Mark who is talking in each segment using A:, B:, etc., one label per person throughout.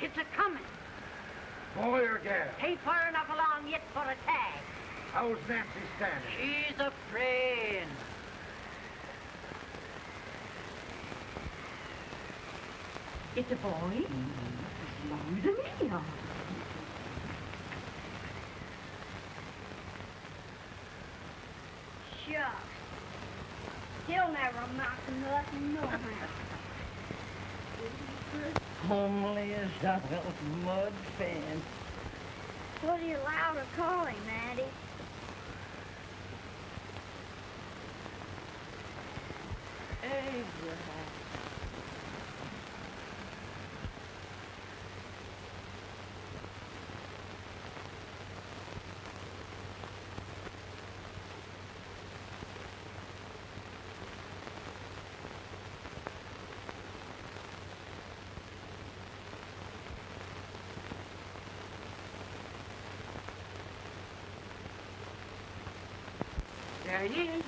A: It's a-coming.
B: Boy or gal?
A: Ain't far enough along yet for a tag.
B: How's Nancy standing?
A: She's a friend. It's a boy? Who's a million?
C: Shucks. He'll never amount to nothing, no man.
D: Homely as a mud fan.
C: What are you allowed to call him, Addie?
D: Abraham.
E: There he is,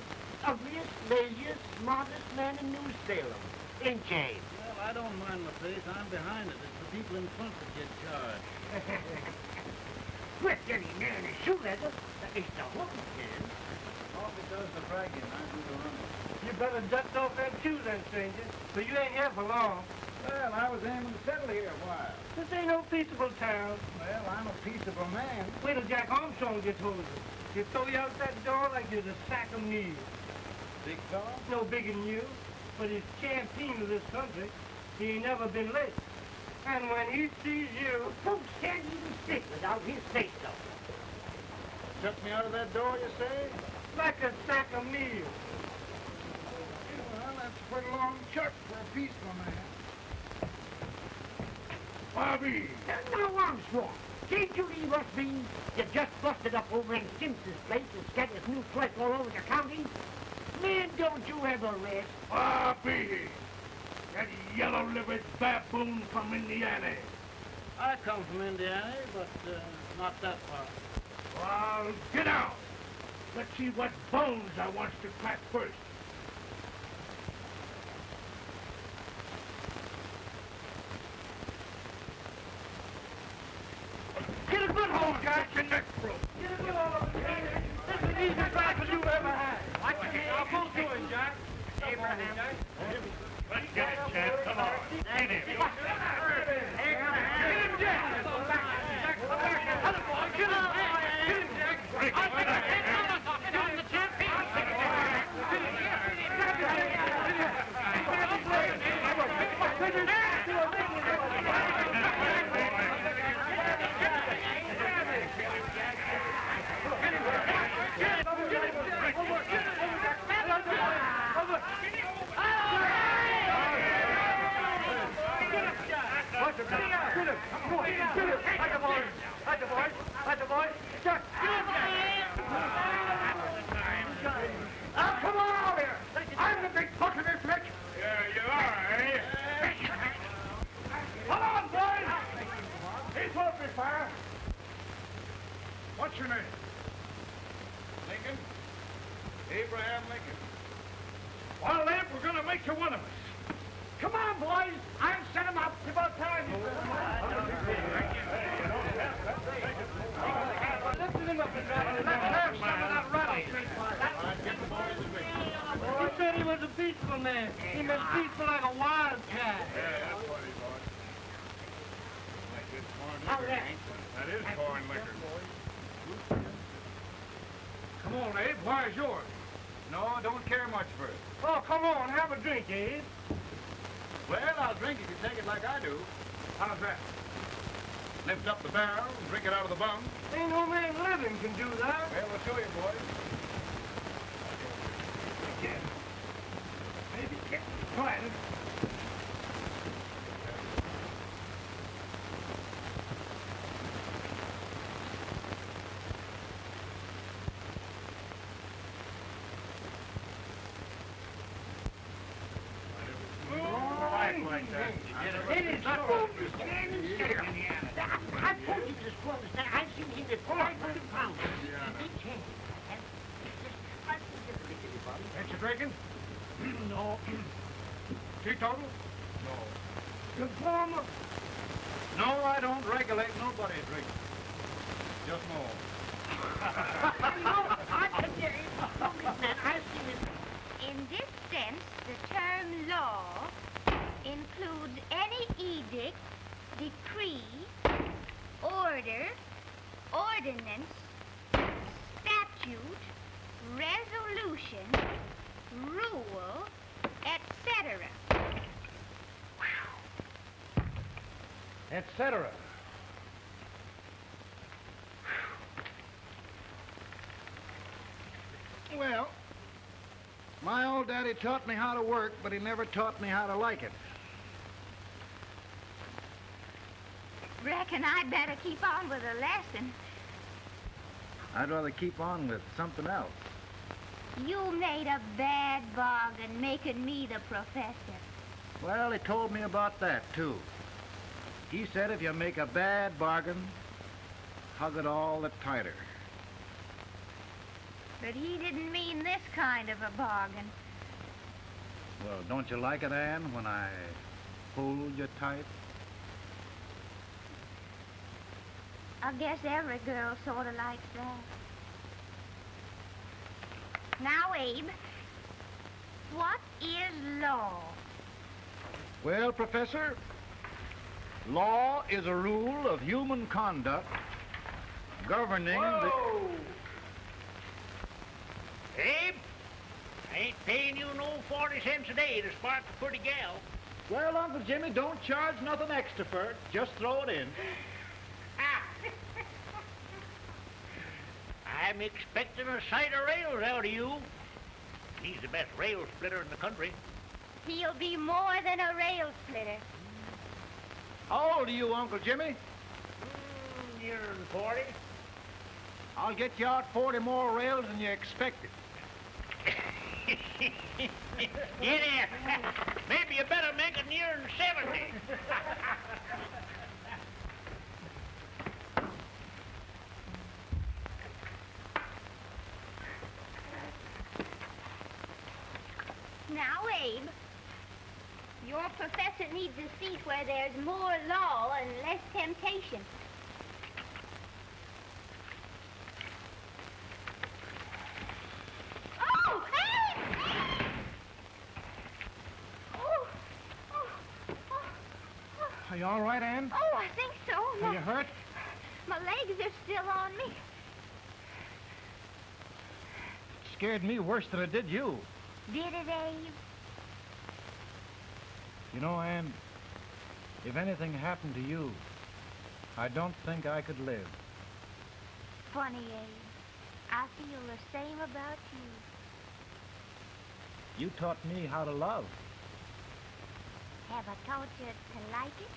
E: ugliest, laziest, smartest man in New Salem. Ain't James?
F: Well, I don't mind my face. I'm behind it. It's the people in front that get charged.
E: Quit getting near the shoe leather. That is the hook, man.
F: Coffee does the bragging. I do the running.
B: You better dust off that shoe then, stranger, for you ain't here for long.
F: Well, I was aiming to settle here a while.
B: This ain't no peaceable town.
F: Well, I'm a peaceable man.
B: Wait till Jack Armstrong gets hold of you. He'll throw you out that door like you're the sack of meal.
F: Big dog?
B: No bigger than you, but he's champion of this country. He ain't never been late. And when he sees you...
E: Folks can't even stick without his face up.
F: Shut me out of that door, you say?
B: like a sack of meal.
F: Well, that's a pretty long shot for a peaceful man.
E: Bobby! Now, Armstrong, can't you leave us be? You just busted up over in Simpson's place and scattered new flesh all over the county. Man, don't you ever rest.
G: Bobby! That yellow-livered baboon from Indiana.
F: I come from Indiana, but not that far.
G: Well, get out. Let's see what bones I wants to crack first.
B: Get a good hold, Jack.
G: Your neck broke.
B: Get a good hold. This is the easiest rifle you've ever had. Watch it. I'll pull to him, Jack.
E: Abraham.
G: Let's get it, Chad. Come on. Get him.
B: Get him, Jack. Other boy, get him. Get him, Jack.
G: Break it.
B: Come on over here. I'm the big buck of this lick.
G: Yeah, you are, eh?
B: Come on, boys. He's open fire.
G: What's your name?
F: Lincoln? Abraham Lincoln.
G: Well, then, we're going to make you one of us.
B: Come on, boys. I'll set him up. It's about time. Lift him up and drop him. Let's have some of that rattlesnake fire. He said he was a peaceful man. He meant peaceful like a wildcat.
G: Yeah, that's what he was. Like good corn liquor. That is corn liquor.
B: Come on, Abe. Where's yours?
F: No, I don't care much for it.
B: Oh, come on. Have a drink, Abe.
F: Well, I'll drink if you take it like I do.
B: How's that?
F: Lift up the barrel and drink it out of the bung.
B: Ain't no man living can do that.
F: Well, we'll show you, boys.
B: Again. Maybe get planted.
G: Like that.
B: It is not
E: Stand and stare. I told you this was that I've seen him at 500 pounds. Big chance.
B: Ain't you drinking? No. Teetotal? No. Good former?
G: No, I don't regulate nobody's drinking. Just more.
C: In this sense, the term law includes any edict, decree, order, ordinance, statute, resolution, rule, etc.
G: Etc. Well, my old daddy taught me how to work, but he never taught me how to like it.
C: Reckon I'd better keep on with the lesson.
G: I'd rather keep on with something else.
C: You made a bad bargain making me the professor.
G: Well, he told me about that, too. He said if you make a bad bargain, hug it all the tighter.
C: But he didn't mean this kind of a bargain.
G: Well, don't you like it, Ann, when I hold you tight?
C: I guess every girl sort of likes that. Now, Abe, what is law?
G: Well, Professor, law is a rule of human conduct governing the...
E: Abe, I ain't paying you no 40 cents a day to spark a pretty gal.
G: Well, Uncle Jimmy, don't charge nothing extra for it. Just throw it in.
E: I'm expecting a sight of rails out of you. He's the best rail splitter in the country.
C: He'll be more than a rail splitter.
G: How old are you, Uncle Jimmy?
E: Nearer than 40.
G: I'll get you out 40 more rails than you expected.
E: Get in. Maybe you better make it nearer than 70.
C: Now, Abe, your professor needs a seat where there's more law and less temptation. Oh, Abe! Oh, oh, oh, oh.
G: Are you all right, Ann?
C: Oh, I think so.
G: Are you hurt?
C: My legs are still on me.
G: It scared me worse than it did you.
C: Did it, Abe?
G: You know, Ann, if anything happened to you, I don't think I could live.
C: Funny, Abe. I feel the same about you.
G: You taught me how to love.
C: Have I taught you to like it?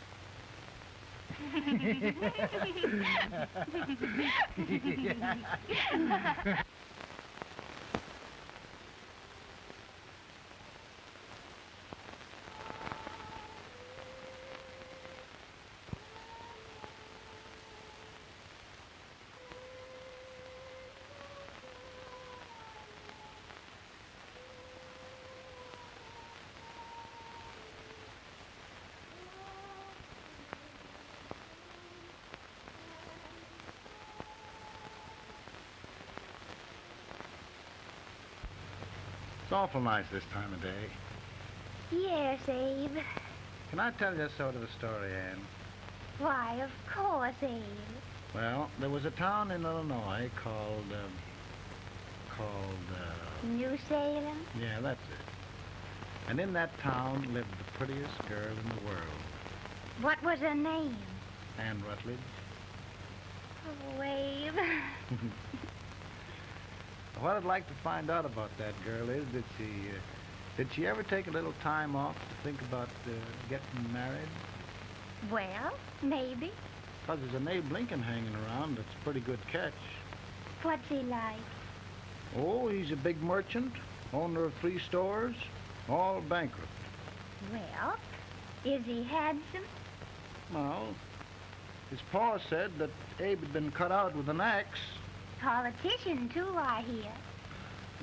G: It's awful nice this time of day.
C: Yes, Abe.
G: Can I tell you sort of a story, Ann?
C: Why, of course, Abe.
G: Well, there was a town in Illinois called,
C: New Salem?
G: yeah, that's it. And in that town lived the prettiest girl in the world,
C: What was her name?
G: Ann Rutledge.
C: Oh, Abe.
G: What I'd like to find out about that girl is, did she ever take a little time off to think about getting married?
C: Well, maybe.
G: Because there's an Abe Lincoln hanging around that's a pretty good catch.
C: What's he like?
G: Oh, he's a big merchant, owner of 3 stores, all bankrupt.
C: Well, is he handsome?
G: Well, his pa said that Abe had been cut out with an axe.
C: Politician, too, I hear.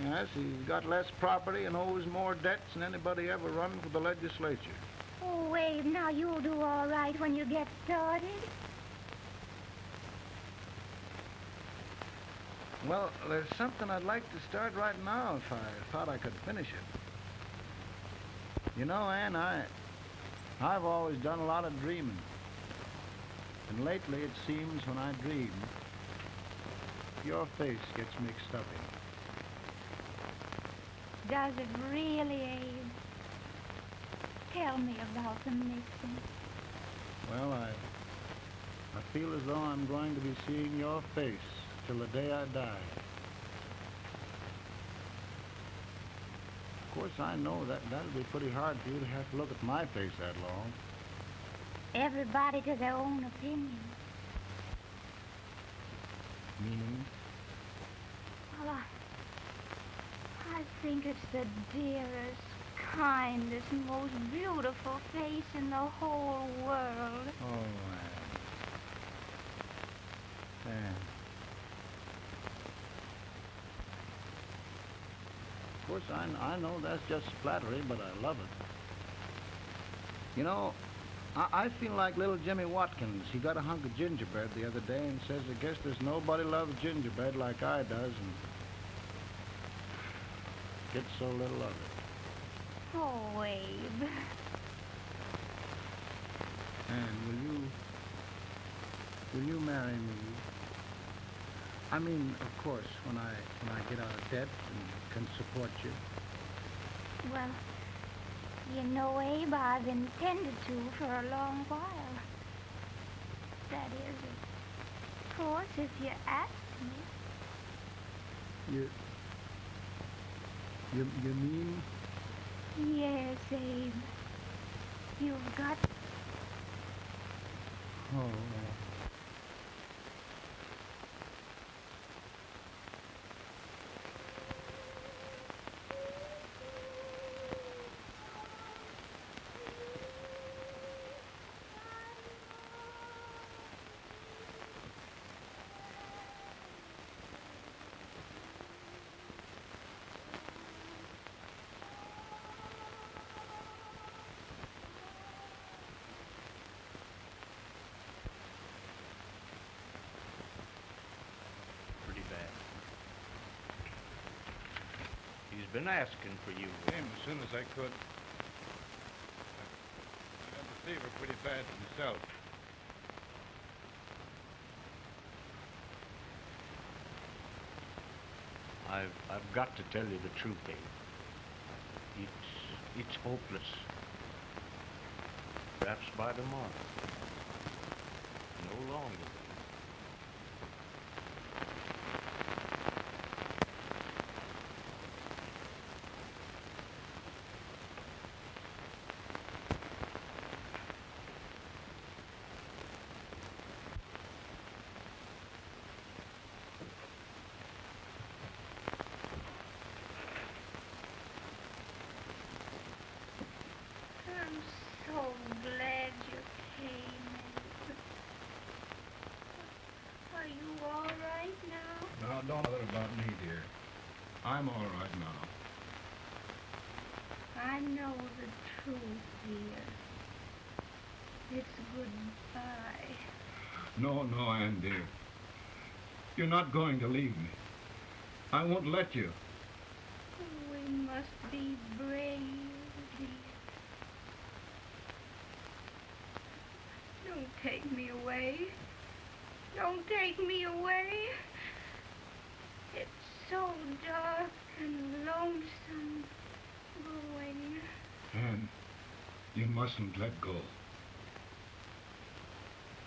G: Yes, he's got less property and owes more debts than anybody ever run for the legislature.
C: Oh, Abe, now you'll do all right when you get started.
G: Well, there's something I'd like to start right now if I thought I could finish it. You know, Ann, I've always done a lot of dreaming. And lately it seems when I dream, your face gets mixed up in it.
C: Does it really, Abe? Tell me about the mixing.
G: Well, I feel as though I'm going to be seeing your face till the day I die. Of course, I know that'll be pretty hard for you to have to look at my face that long.
C: Everybody to their own opinion.
G: Meaning?
C: Well, I think it's the dearest, kindest, most beautiful face in the whole world.
G: Oh, Ann. Of course, I know that's just flattery, but I love it. You know, I feel like little Jimmy Watkins. He got a hunk of gingerbread the other day and says, I guess there's nobody loves gingerbread like I does, and gets so little of it.
C: Oh, Abe.
G: And will you marry me? I mean, of course, when I get out of debt and can support you.
C: Well, you know, Abe, I've intended to for a long while. That is, of course, if you ask me.
G: You mean?
C: Yes, Abe. You've got...
G: Oh.
B: Been asking for you.
H: Came as soon as I could. I had the fever pretty bad myself.
B: I've got to tell you the truth, Abe. It's hopeless. Perhaps by tomorrow. No longer.
C: I'm so glad you came, Abe. Are you all right now?
H: Now, don't bother about me, dear. I'm all right now.
C: I know the truth, dear. It's goodbye.
H: No, Ann, dear. You're not going to leave me. I won't let you.
C: We must be brave, dear. Don't take me away. Don't take me away. It's so dark and lonesome going.
H: Ann, you mustn't let go.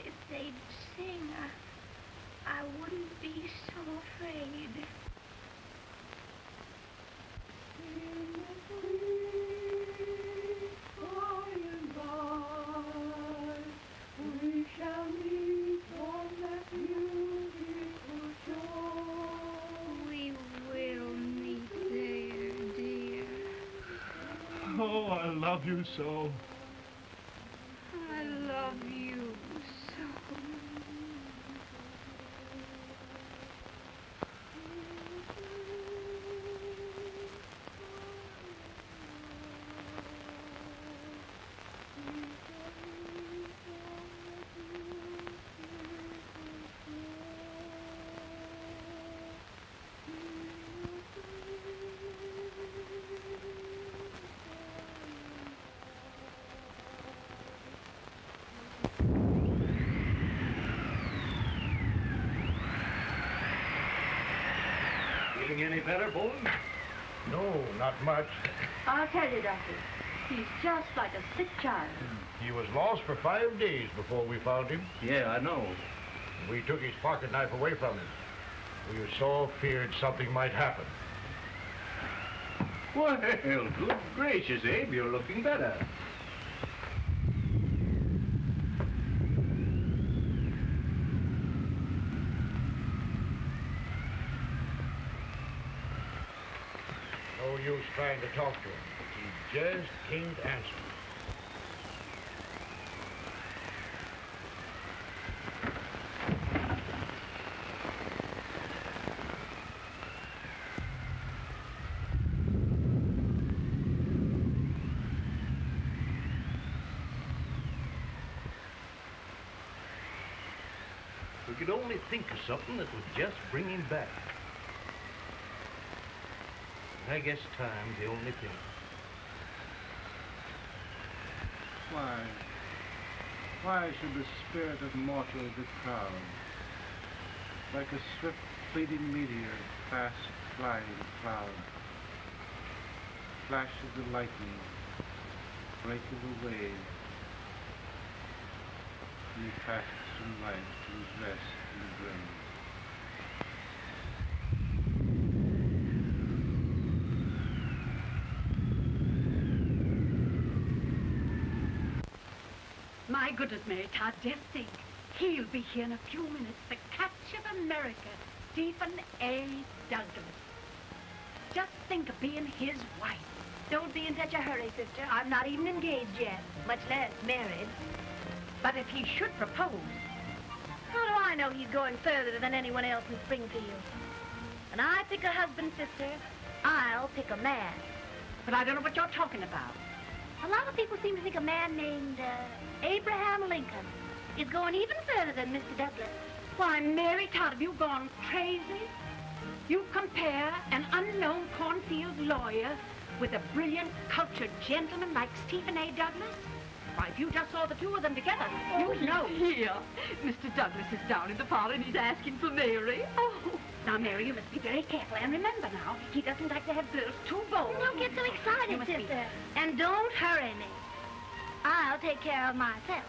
C: If they'd sing, I wouldn't be so afraid. We shall meet on that beautiful shore. We will meet there, dear.
H: Oh, I love you so.
C: I love you so.
F: Feeling any better, Bolton?
I: No, not much.
A: I'll tell you, Doctor. He's just like a sick child.
I: He was lost for 5 days before we found him.
F: Yeah, I know.
I: We took his pocket knife away from him. We were so feared something might happen.
F: Well, good gracious, Abe, you're looking better.
I: No use trying to talk to him. He just can't answer.
F: We could only think of something that would just bring him back. I guess time's the only thing.
G: Why should the spirit of mortal be proud? Like a swift fleeting meteor, fast flying cloud. Flash of the lightning, break of the wave. And he passes from life to his rest in the grave.
A: My goodness, Mary Todd, just think. He'll be here in a few minutes. The catch of America, Stephen A. Douglas. Just think of being his wife.
C: Don't be in such a hurry, sister. I'm not even engaged yet, much less married.
A: But if he should propose...
C: How do I know he's going further than anyone else in Springfield? When I pick a husband, sister, I'll pick a man.
A: But I don't know what you're talking about.
C: A lot of people seem to think a man named Abraham Lincoln is going even further than Mr. Douglas.
A: Why, Mary Todd, have you gone crazy? You compare an unknown cornfield lawyer with a brilliant, cultured gentleman like Stephen A. Douglas? Why, if you just saw the two of them together, you'd know.
J: Here, Mr. Douglas is down in the parlor and he's asking for Mary.
A: Oh, now, Mary, you must be very careful. And remember now, he doesn't like to have girls too bold.
C: Don't get so
A: You
C: excited,
A: must be-
C: sister. And don't hurry me. I'll take care of myself.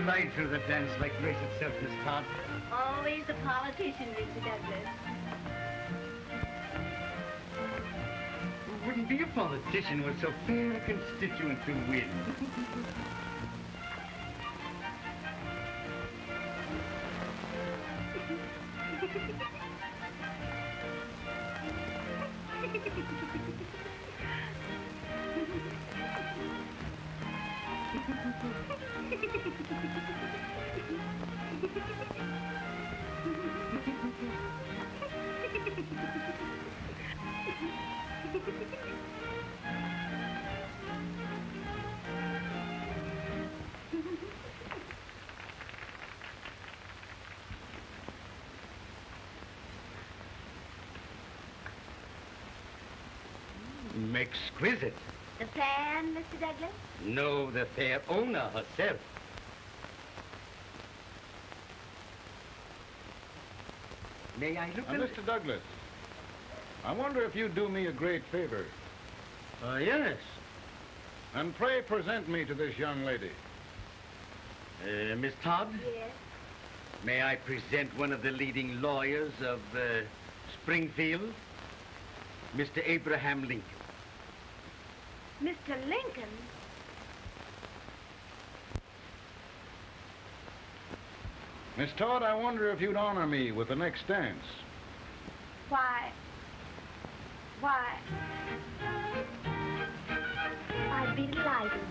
F: Glide through the dance like grace itself, Miss Todd.
C: Always the politician, Mr. Douglas.
F: Wouldn't be a politician with so fair a constituent to win. Exquisite.
C: The fan, Mr. Douglas?
F: No, the fair owner herself. May I look
G: Now, Mr. Douglas, I wonder if you'd do me a great favor.
F: Yes.
G: And pray present me to this young lady.
F: Miss Todd?
C: Yes.
F: May I present one of the leading lawyers of Springfield, Mr. Abraham Lincoln.
C: Mr. Lincoln?
G: Miss Todd, I wonder if you'd honor me with the next dance.
C: Why, I'd be delighted.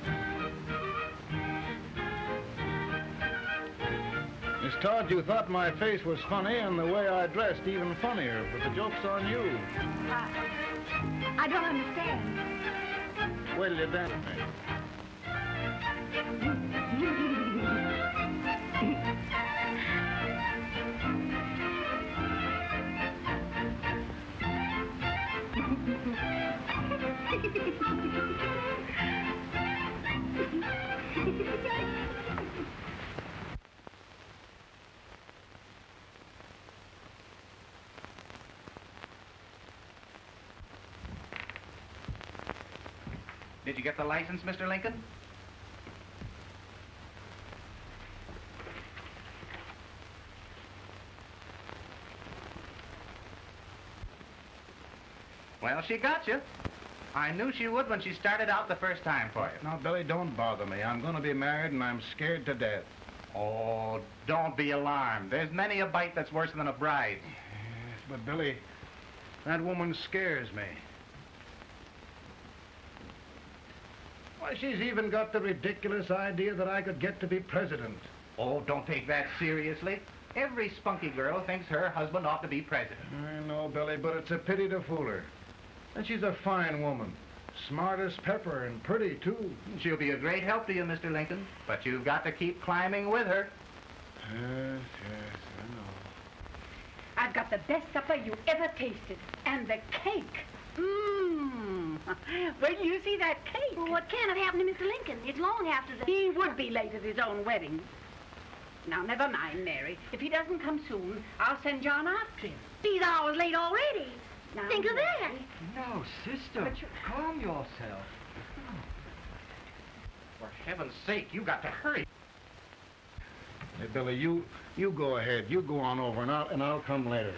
G: Miss Todd, you thought my face was funny and the way I dressed even funnier, but the joke's on you.
C: I don't understand.
G: Wait till you dance with me.
K: Did you get the license, Mr. Lincoln? Well, she got you. I knew she would when she started out the first time for you.
G: Now, Billy, don't bother me. I'm going to be married, and I'm scared to death.
K: Oh, don't be alarmed. There's many a bite that's worse than a bride.
G: Yes, but, Billy, that woman scares me. Why, she's even got the ridiculous idea that I could get to be president.
K: Oh, don't take that seriously. Every spunky girl thinks her husband ought to be president.
G: I know, Billy, but it's a pity to fool her. And she's a fine woman. Smart as pepper and pretty, too.
K: She'll be a great help to you, Mr. Lincoln. But you've got to keep climbing with her.
G: Yes, I know.
A: I've got the best supper you ever tasted. And the cake. Mmm. Wait till you see that cake.
C: Well, what can have happened to Mr. Lincoln? It's long after the...
A: He would be late at his own wedding. Now, never mind, Mary. If he doesn't come soon, I'll send John after him.
C: He's hours late already.
A: Now,
C: Think of that.
L: No, sister. Calm yourself.
K: For heaven's sake, you got to hurry.
G: Hey, Billy, you go ahead. You go on over, and I'll come later.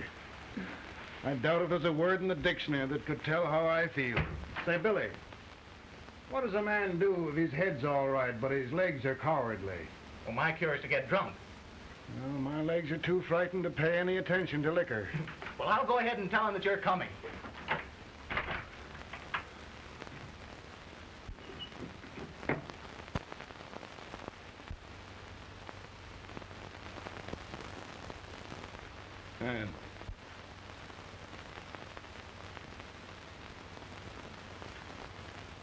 G: I doubt if there's a word in the dictionary that could tell how I feel. Say, Billy, what does a man do if his head's all right, but his legs are cowardly?
K: Well, my cure is to get drunk.
G: Well, my legs are too frightened to pay any attention to liquor.
K: Well, I'll go ahead and tell him that you're coming.
G: Ann.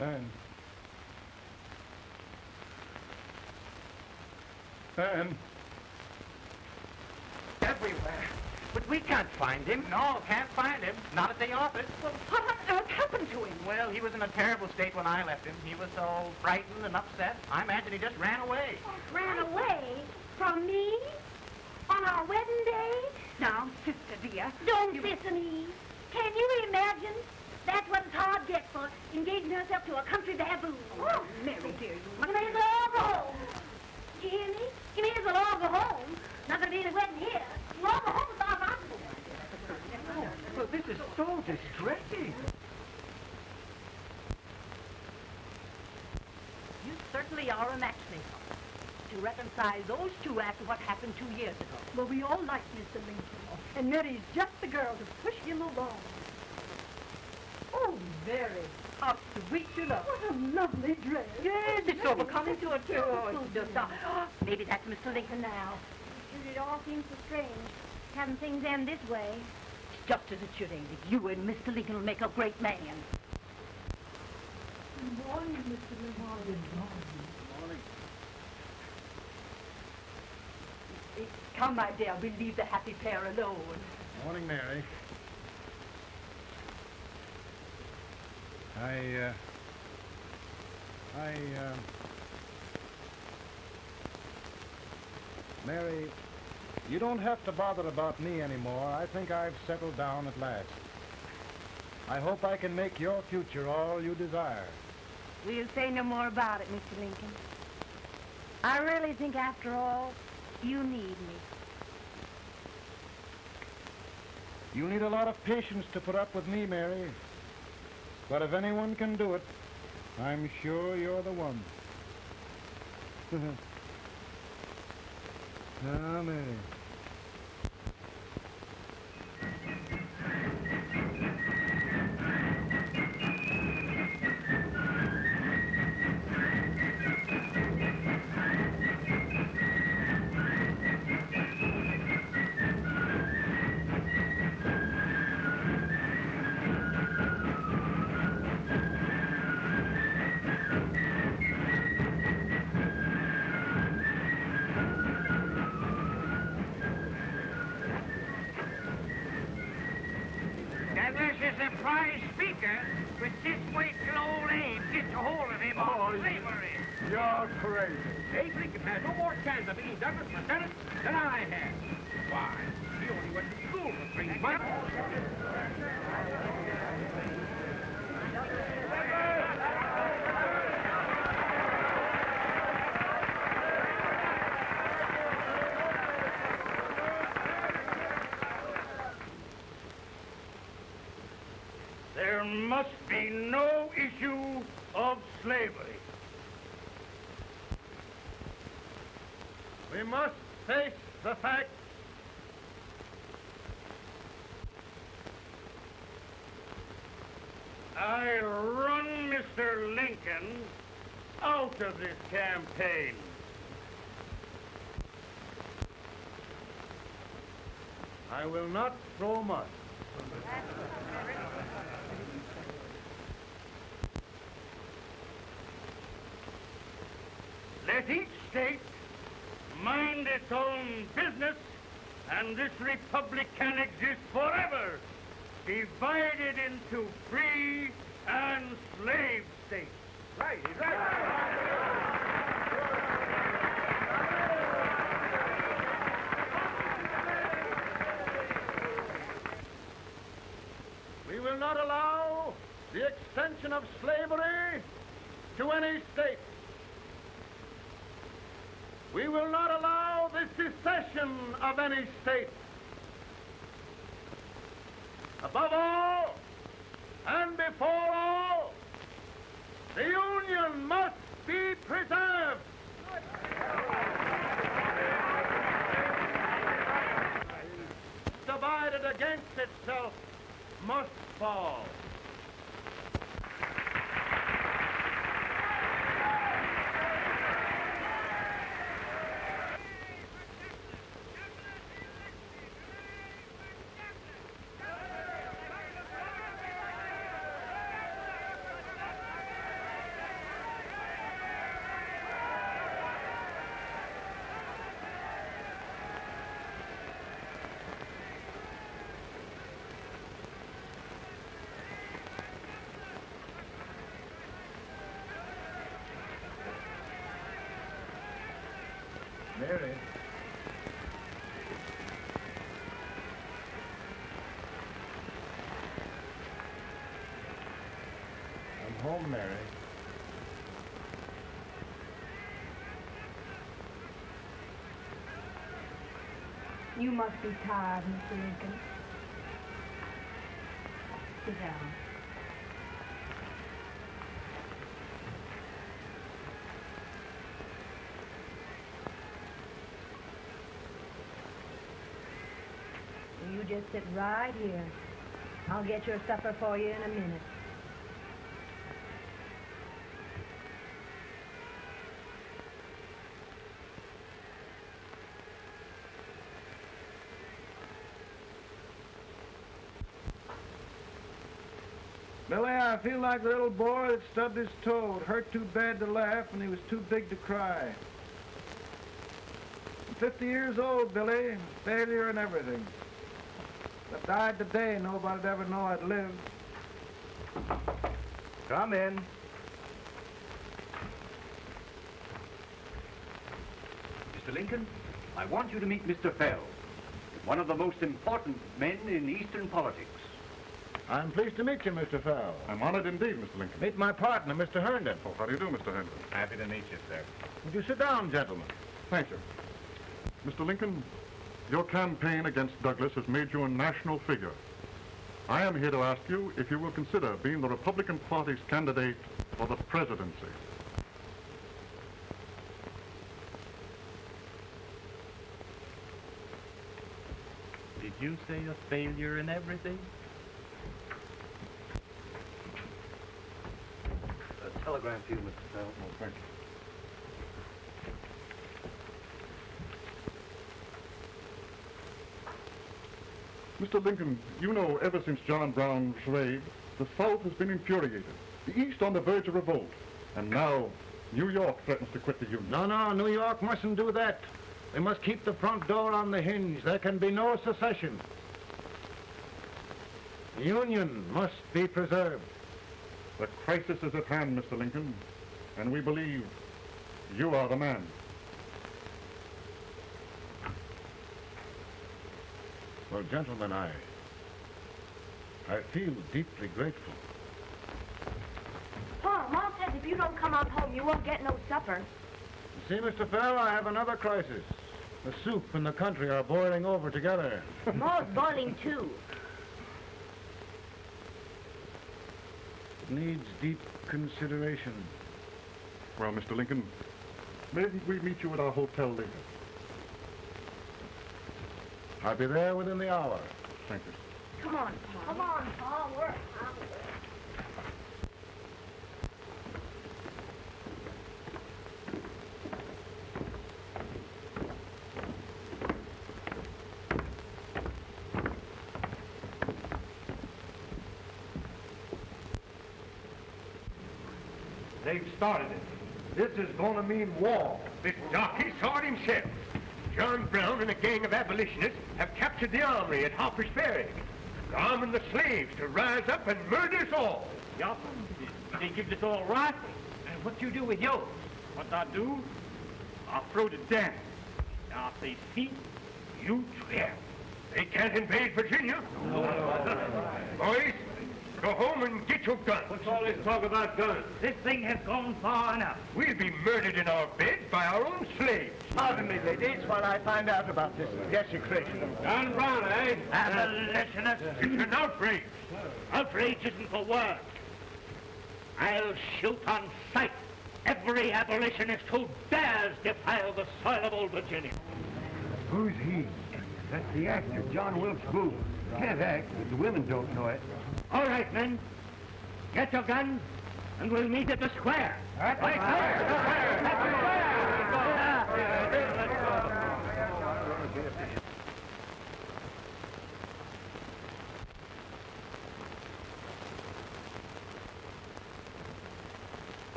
G: Ann. Ann.
K: Everywhere. But we can't find him. No, can't find him. Not at the office.
A: Well, what on earth happened to him?
K: Well, he was in a terrible state when I left him. He was so frightened and upset. I imagine he just ran away.
C: Ran away? From me? On our wedding day?
A: Now, sister dear.
C: Don't listen, Eve. Can you imagine? That's what it's hard get for engaging herself to a country baboon.
A: Oh, Mary, dear, you
C: You may as well all go home. You hear me? You may as well all go home. Not gonna be any wedding here. You all go home as far as I'm concerned.
L: Well, this is so distressing.
J: You certainly are a matchmaker. To reconcile those two after what happened 2 years ago.
M: Well, we all like Mr. Lincoln. And Mary's just the girl to push him along. Oh, Mary, how sweet you look. What a lovely dress.
J: Yes, it's so becoming to her, too. Oh, it's just, maybe that's Mr. Lincoln now.
C: It all seems so strange, having things end this way.
J: Just as it should, Amy. You and Mr. Lincoln will make a great man.
M: Good morning, Mr. Lincoln.
G: Morning.
J: Come, my dear, we'll leave the happy pair alone.
G: Morning, Mary. Mary, you don't have to bother about me anymore. I think I've settled down at last. I hope I can make your future all you desire.
C: We'll say no more about it, Mr. Lincoln. I really think, after all, you need me.
G: You need a lot of patience to put up with me, Mary. But if anyone can do it, I'm sure you're the one. Ah, Mary.
E: the prize speaker, but this wait till old Abe gets a hold of him on slavery.
I: You're crazy.
B: Abe Lincoln has no more chance of being Douglas for Senate than I have. Why, he only went to school for 3 months.
I: There must be no issue of slavery. We must face the fact I'll run Mr. Lincoln out of this campaign. I will not throw mud. Let each state mind its own business, and this republic can exist forever, divided into free and slave states.
B: Right, he's right.
G: We will not allow the extension of slavery to any state. We will not allow the secession of any state. Above all, and before all, the Union must be preserved. Divided against itself must fall.
I: Mary. I'm home, Mary.
M: You must be tired, Mr. Lincoln. Sit down. You just sit right here. I'll get your supper for you in a minute.
G: Billy, I feel like the little boy that stubbed his toe. It hurt too bad to laugh, and he was too big to cry. I'm 50 years old, Billy. Failure and everything. If I died today, nobody'd ever know I'd lived.
K: Come in.
N: Mr. Lincoln, I want you to meet Mr. Fell, one of the most important men in Eastern politics.
G: I'm pleased to meet you, Mr. Fell.
O: I'm honored indeed, Mr. Lincoln.
G: Meet my partner, Mr. Herndon.
O: Oh, how do you do, Mr. Herndon?
K: Happy to meet you, sir.
G: Would you sit down, gentlemen?
O: Thank you. Mr. Lincoln, your campaign against Douglas has made you a national figure. I am here to ask you if you will consider being the Republican Party's candidate for the presidency.
K: Did you say a failure in everything?
N: A telegram for you, Mr. Fell.
O: Oh, thank you. Mr. Lincoln, you know ever since John Brown's raid, the South has been infuriated, the East on the verge of revolt, and now New York threatens to quit the Union.
G: No, New York mustn't do that. They must keep the front door on the hinge. There can be no secession.
O: The Union must be preserved. The crisis is at hand, Mr. Lincoln, and we believe you are the man.
G: Well, gentlemen, I feel deeply grateful.
P: Pa, Mom says if you don't come out home, you won't get no supper.
G: You see, Mr. Fell, I have another crisis. The soup and the country are boiling over together.
P: Ma's boiling, too.
G: It needs deep consideration.
O: Well, Mr. Lincoln, maybe we meet you at our hotel later.
G: I'll be there within the hour.
O: Thank you.
P: Come on, Pa. Come on, Pa. We're
I: They've started it. This is going to mean war. This darky sword himself. John Brown and a gang of abolitionists have captured the armory at Harper's Ferry. They're arming the slaves to rise up and murder us all.
K: Yup. They give us all rifles. And what you do with yours? What I do? I throw the down. Now if they see, you trap.
I: They can't invade Virginia. Boys, go home and get your guns.
K: What's all this talk about guns? This thing has gone far enough.
I: We'll be murdered in our beds by our own slaves.
E: Pardon me, ladies, while I find out about this desecration.
I: John Brown, eh?
K: Abolitionists.
I: It's an outrage.
K: Outrage isn't the word. I'll shoot on sight every abolitionist who dares defile the soil of old Virginia.
Q: Who's he? That's the actor, John Wilkes Booth. Can't act, but the women don't know it.
K: All right, men. Get your guns, and we'll meet at the square. At the square!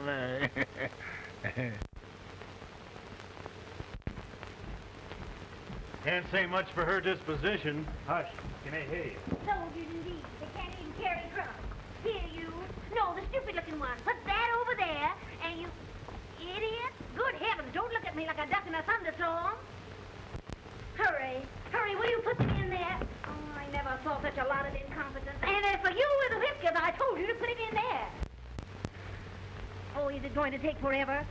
G: Mary.
N: Can't say much for her disposition.
K: Hush. Can I hear you?
C: Soldiers indeed. They can't even carry drums. Here, you. No, the stupid-looking one. Put that over there, and you... Idiot. Good heavens, don't look at me like a duck in a thunderstorm. Hurry. Hurry, will you put them in there? Oh, I never saw such a lot of incompetence. And as for you with the whiskers, I told you to put him in there. Oh, is it going to take forever?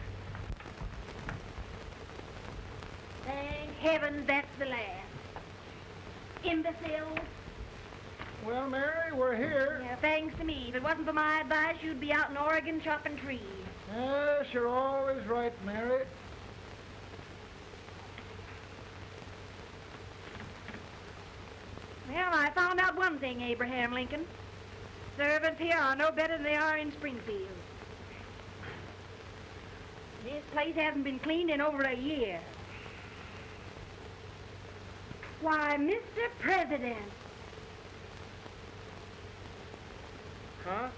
C: Thank heavens that's the last. Imbeciles.
G: Well, Mary, we're here.
C: Yeah, thanks to me. If it wasn't for my advice, you'd be out in Oregon chopping trees.
G: Yes, you're always right, Mary.
C: Well, I found out one thing, Abraham Lincoln. Servants here are no better than they are in Springfield. This place hasn't been cleaned in over a year. Why, Mr. President.
B: Huh?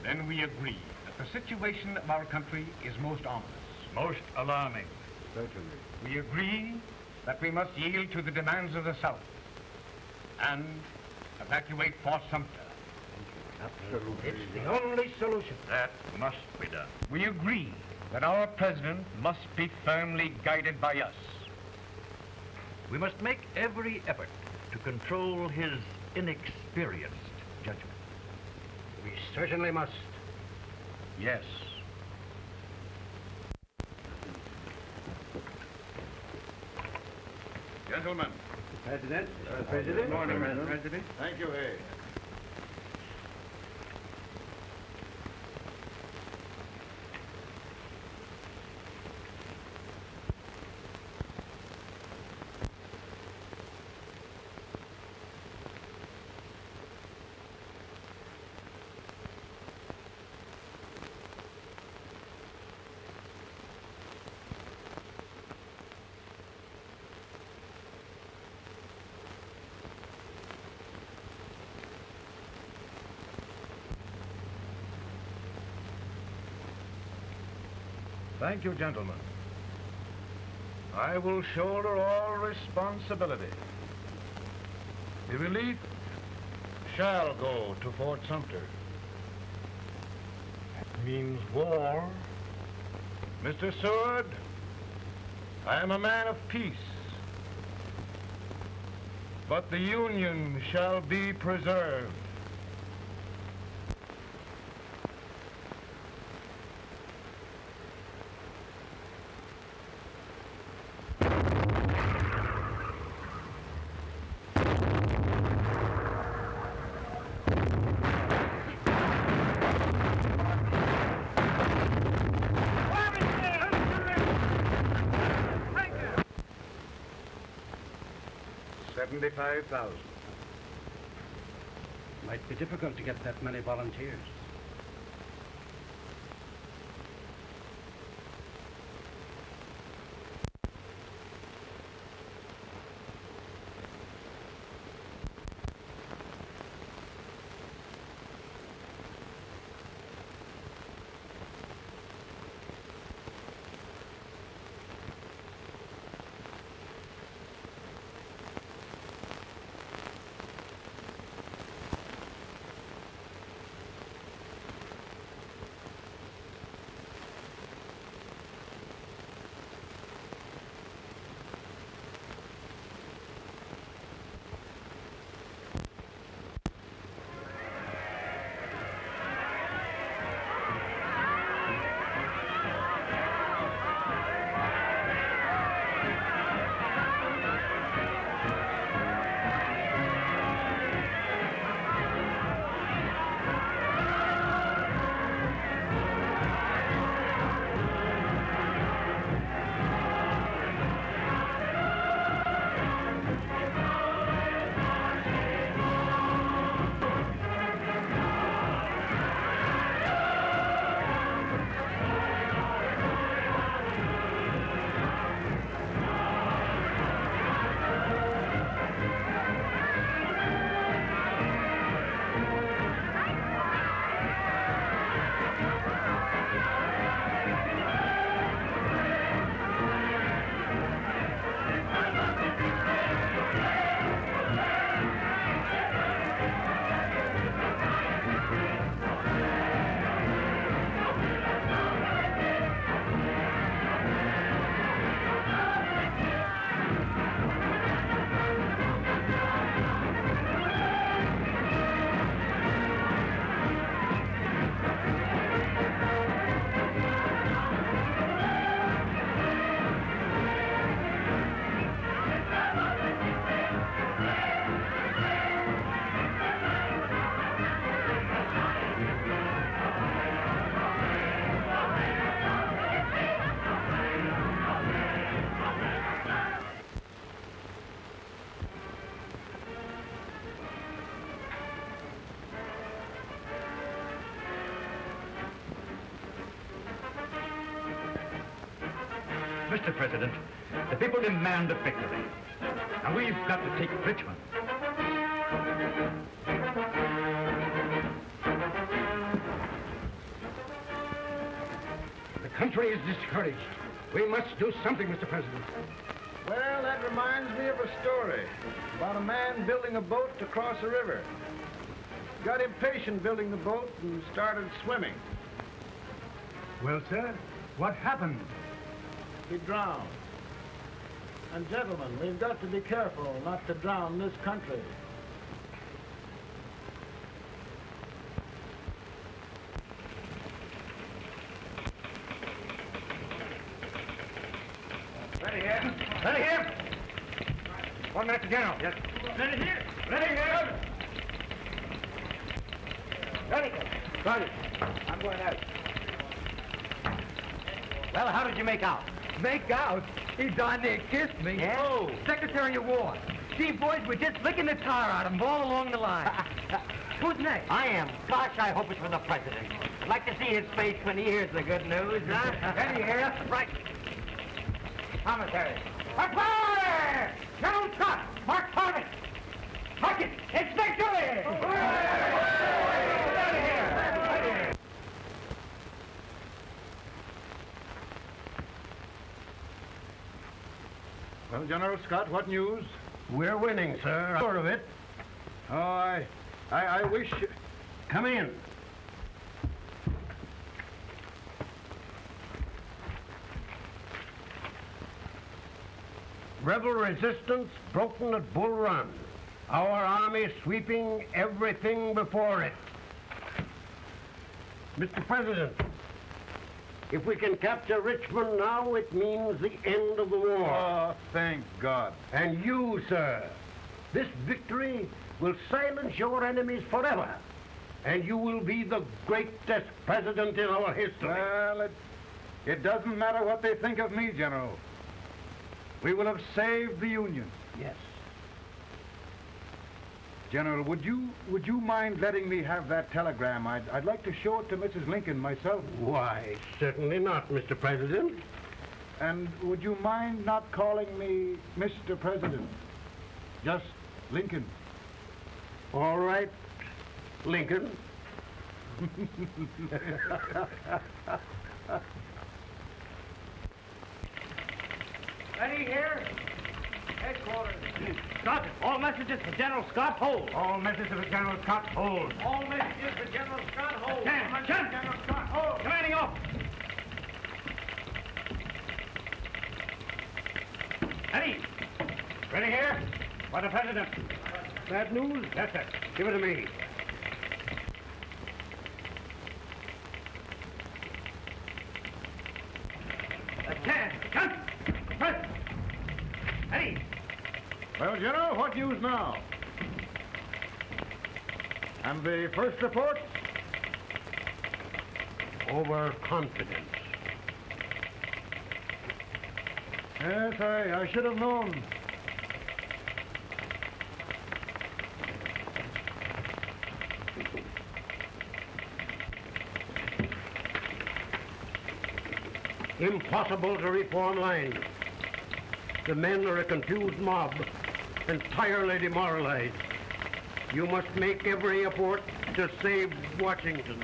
N: Then we agree that the situation of our country is most ominous. Most alarming.
G: Certainly.
N: We agree that we must yield to the demands of the South and evacuate Fort Sumter.
E: Absolutely. It's the only solution.
N: That must be done. We agree that our president must be firmly guided by us.
R: We must make every effort to control his inexperienced judgment.
E: We certainly must.
N: Yes.
G: Gentlemen.
E: President.
G: Good morning, Mr. President. Thank you, Hay. Thank you, gentlemen. I will shoulder all responsibility. The relief shall go to Fort Sumter. That means war. Mr. Seward, I am a man of peace. But the Union shall be preserved. $75,000.
S: Might be difficult to get that many volunteers.
R: Mr. President, the people demand a victory. And we've got to take Richmond.
S: The country is discouraged. We must do something, Mr. President.
G: Well, that reminds me of a story about a man building a boat to cross a river. Got impatient building the boat and started swimming.
S: Well, sir, what happened?
G: He drowned. And gentlemen, we've got to be careful not to drown this country.
S: Ready here. Ready here. One minute to General. Yes. Ready here. Ready here. Ready. Ready. I'm going out. Well, how did you make out?
L: Make out? He darn near kissed me.
S: Yeah?
L: Oh, Secretary of War. See, boys, we're just licking the tar out of him all along the line. Who's next?
S: I am. Gosh, I hope it's for the President. I'd like to see his face when he hears the good news, huh? Ready here? Right. Commissary. Report! General Trot! Mark target! Mark it! It's victory!
G: Well, General Scott, what news?
Q: We're winning, sir. I'm sure of it.
G: Oh, I wish...
Q: Come in. Rebel resistance broken at Bull Run. Our army sweeping everything before it. Mr. President, if we can capture Richmond now, it means the end of the war.
G: Oh, thank God.
Q: And you, sir, this victory will silence your enemies forever. And you will be the greatest president in our history.
G: Well, it doesn't matter what they think of me, General. We will have saved the Union.
Q: Yes.
G: General, would you mind letting me have that telegram? I'd like to show it to Mrs. Lincoln myself.
Q: Why, certainly not, Mr. President.
G: And would you mind not calling me Mr. President? Just Lincoln.
Q: All right, Lincoln.
K: Ready here? Headquarters. Scott, all messages for General Scott, hold.
Q: All messages for General Scott, hold.
K: All messages for General Scott, hold. General Scott, hold. Commanding officer. Ready? Ready here? For the President.
Q: Bad news?
K: Yes, sir.
Q: Give it to me.
K: Gun. Press. Ready.
G: Well, General, what news now? And the first report?
Q: Overconfidence.
G: Yes, I should have known.
Q: Impossible to reform lines. The men are a confused mob, entirely demoralized. You must make every effort to save Washington.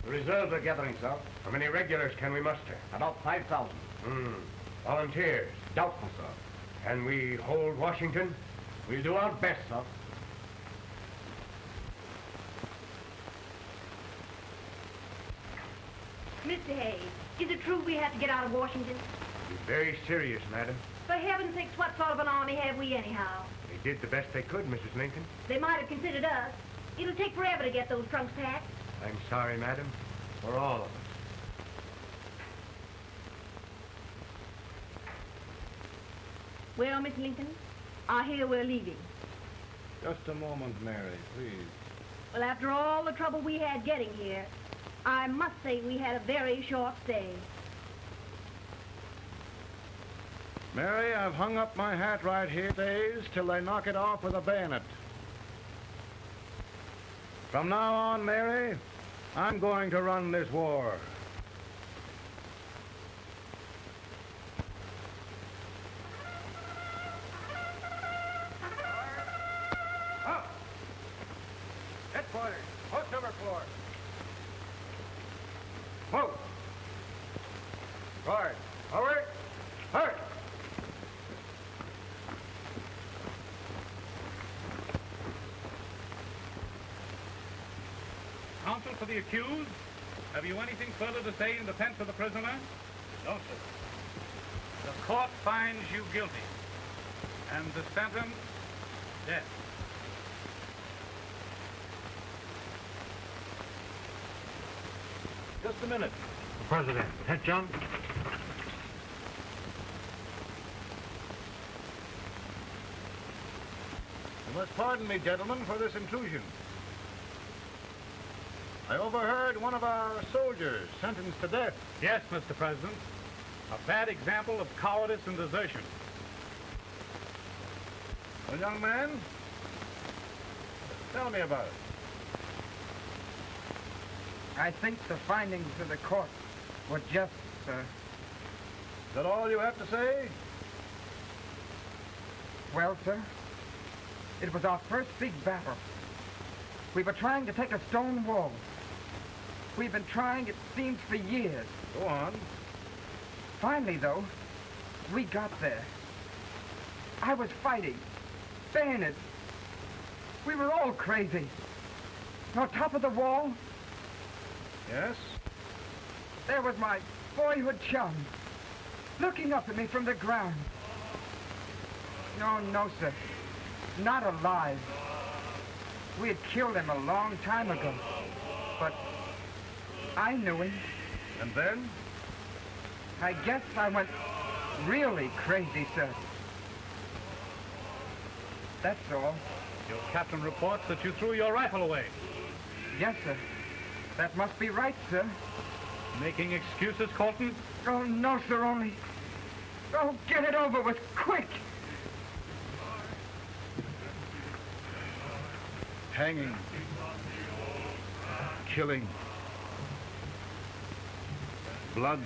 S: The reserves are gathering, sir. How many regulars can we muster? About 5,000. Volunteers? Doubtful, sir. Can we hold Washington? We'll do our best, sir.
A: Mr. Hayes, is it true we have to get out of Washington?
S: Be very serious, madam.
A: For heaven's sakes, what sort of an army have we anyhow?
S: They did the best they could, Mrs. Lincoln.
A: They might have considered us. It'll take forever to get those trunks packed.
S: I'm sorry, madam, for all of us.
A: Well, Miss Lincoln, I hear we're leaving.
G: Just a moment, Mary, please.
A: Well, after all the trouble we had getting here, I must say we had a very short stay.
G: Mary, I've hung up my hat right here days till they knock it off with a bayonet. From now on, Mary, I'm going to run this war.
S: Up! Headquarters, post number 4. Move! Forward! Forward! Forward!
T: counsel for the accused, have you anything further to say in defense of the prisoner? No, sir. The court finds you guilty, and the sentence, death.
N: Just a minute.
Q: President, attention.
G: You must pardon me, gentlemen, for this intrusion. I overheard one of our soldiers sentenced to death.
T: Yes, Mr. President. A bad example of cowardice and desertion.
G: Well, young man, tell me about it.
L: I think the findings of the court were just, sir.
G: Is that all you have to say?
L: Well, sir, it was our first big battle. We were trying to take a stone wall. We've been trying, it seems, for years.
G: Go on.
L: Finally, though, we got there. I was fighting, bayonets. We were all crazy. On top of the wall,
G: yes,
L: there was my boyhood chum, looking up at me from the ground. No, sir. Not alive. We had killed him a long time ago. But I knew him.
G: And then?
L: I guess I went really crazy, sir. That's all.
T: Your captain reports that you threw your rifle away.
L: Yes, sir. That must be right, sir.
T: Making excuses, Colton?
L: Oh, no, sir, only... Oh, get it over with, quick!
G: Hanging. Killing. Blood.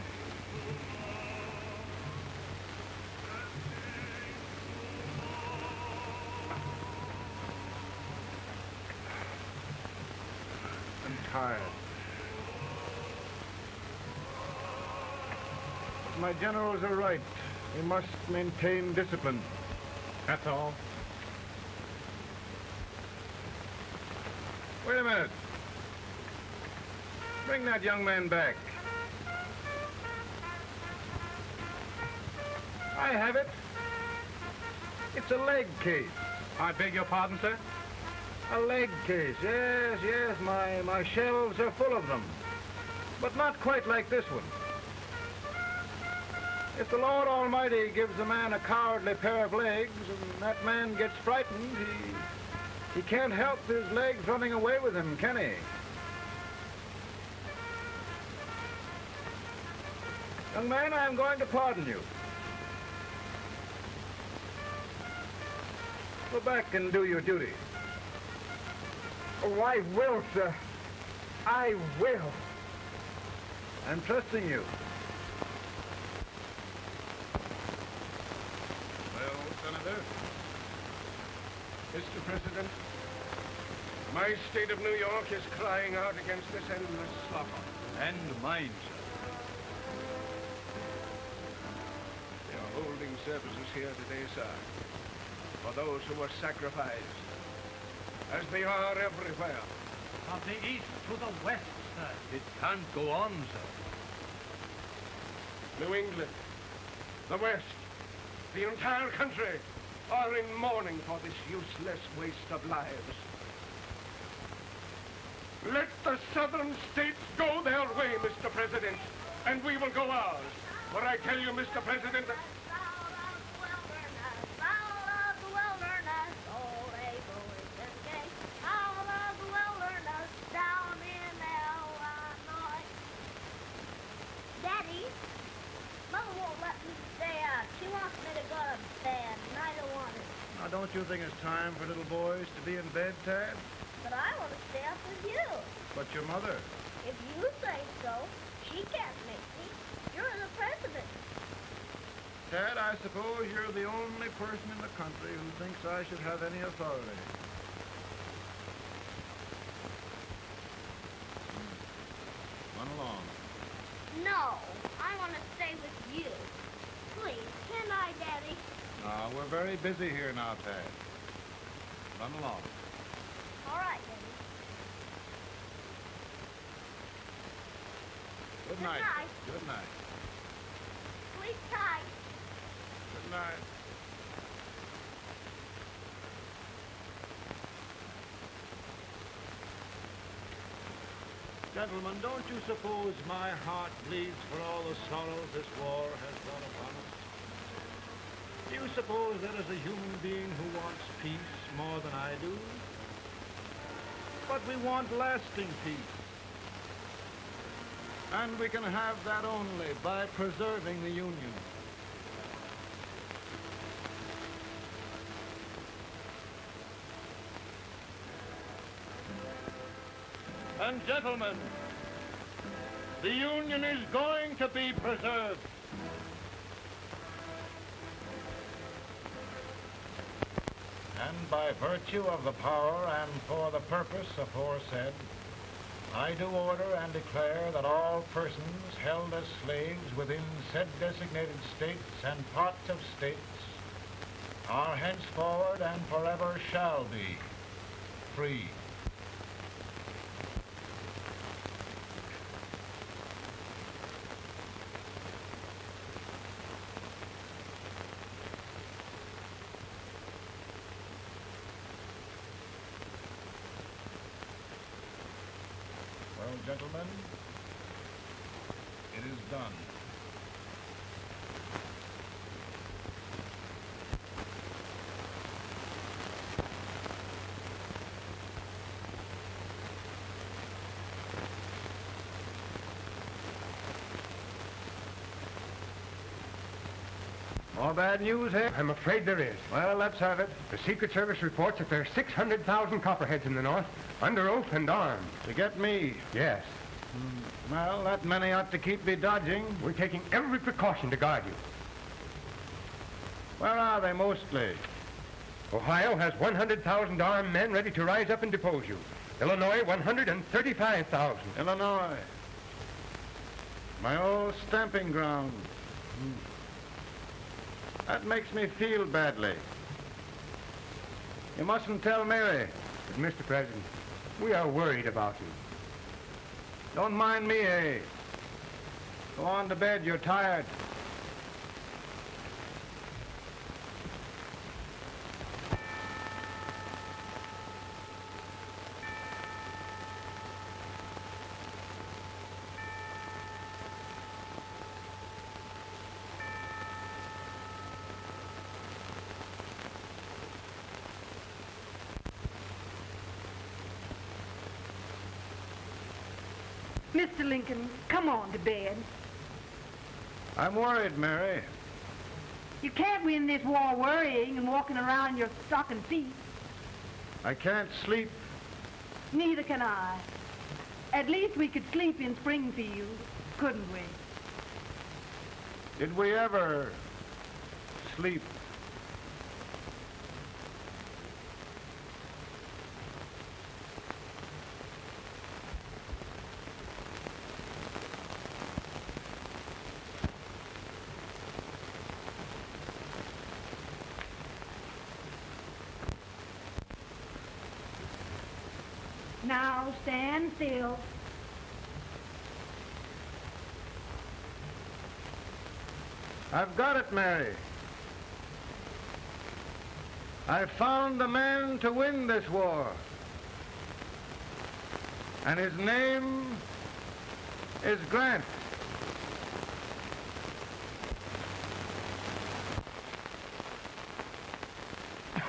G: I'm tired. My generals are right. We must maintain discipline.
T: That's all.
G: Wait a minute. Bring that young man back. I have it. It's a leg case.
T: I beg your pardon, sir?
G: A leg case, yes. My shelves are full of them. But not quite like this one. If the Lord Almighty gives a man a cowardly pair of legs and that man gets frightened, he can't help his legs running away with him, can he? Young man, I'm going to pardon you. Go back and do your duty.
L: Oh, I will, sir. I will.
G: I'm trusting you.
U: Well, Senator, Mr. President, my state of New York is crying out against this endless slaughter.
N: And mine, sir.
U: They are holding services here today, sir, for those who were sacrificed, as they are everywhere.
K: From the east to the west, sir.
N: It can't go on, sir.
U: New England, the West, the entire country are in mourning for this useless waste of lives. Let the southern states go their way, Mr. President, and we will go ours. For I tell you, Mr. President,
C: Daddy, Mother won't let me stay out. She wants me to go to bed, and I don't want it.
G: Now, don't you think it's time for little boys to be in bed, Tad?
C: But I want to stay up with you.
G: But your mother?
C: If you say so, she can't make me. You're the president.
G: Tad, I suppose you're the only person in the country who thinks I should have any authority. Run along.
C: No, I want to stay with you. Please, can I, Daddy?
G: We're very busy here now, Tad. Run along.
C: All right, Daddy.
G: Good night.
C: Good night.
G: Good night.
C: Sleep tight.
G: Good night. Gentlemen, don't you suppose my heart bleeds for all the sorrows this war has brought upon us? Do you suppose there is a human being who wants peace more than I do? But we want lasting peace. And we can have that only by preserving the Union. And gentlemen, the Union is going to be preserved. And by virtue of the power and for the purpose aforesaid, I do order and declare that all persons held as slaves within said designated states and parts of states are henceforward and forever shall be free. Well, gentlemen, it is done.
Q: More bad news, eh? I'm afraid there is. Well, let's have it. The Secret Service reports that there are 600,000 Copperheads in the North, under oath and armed.
G: To get me?
Q: Yes.
G: Well, that many ought to keep me dodging.
Q: We're taking every precaution to guard you.
G: Where are they mostly?
Q: Ohio has 100,000 armed men ready to rise up and depose you. Illinois, 135,000.
G: Illinois. My old stamping ground. That makes me feel badly. You mustn't tell Mary.
Q: But, Mr. President, we are worried about you.
G: Don't mind me, eh? Go on to bed. You're tired.
M: Mr. Lincoln, come on to bed.
G: I'm worried, Mary.
M: You can't win this war worrying and walking around your stocking feet.
G: I can't sleep.
M: Neither can I. At least we could sleep in Springfield, couldn't we?
G: Did we ever sleep?
M: Now stand still.
G: I've got it, Mary. I found the man to win this war. And his name is Grant.
F: Oh,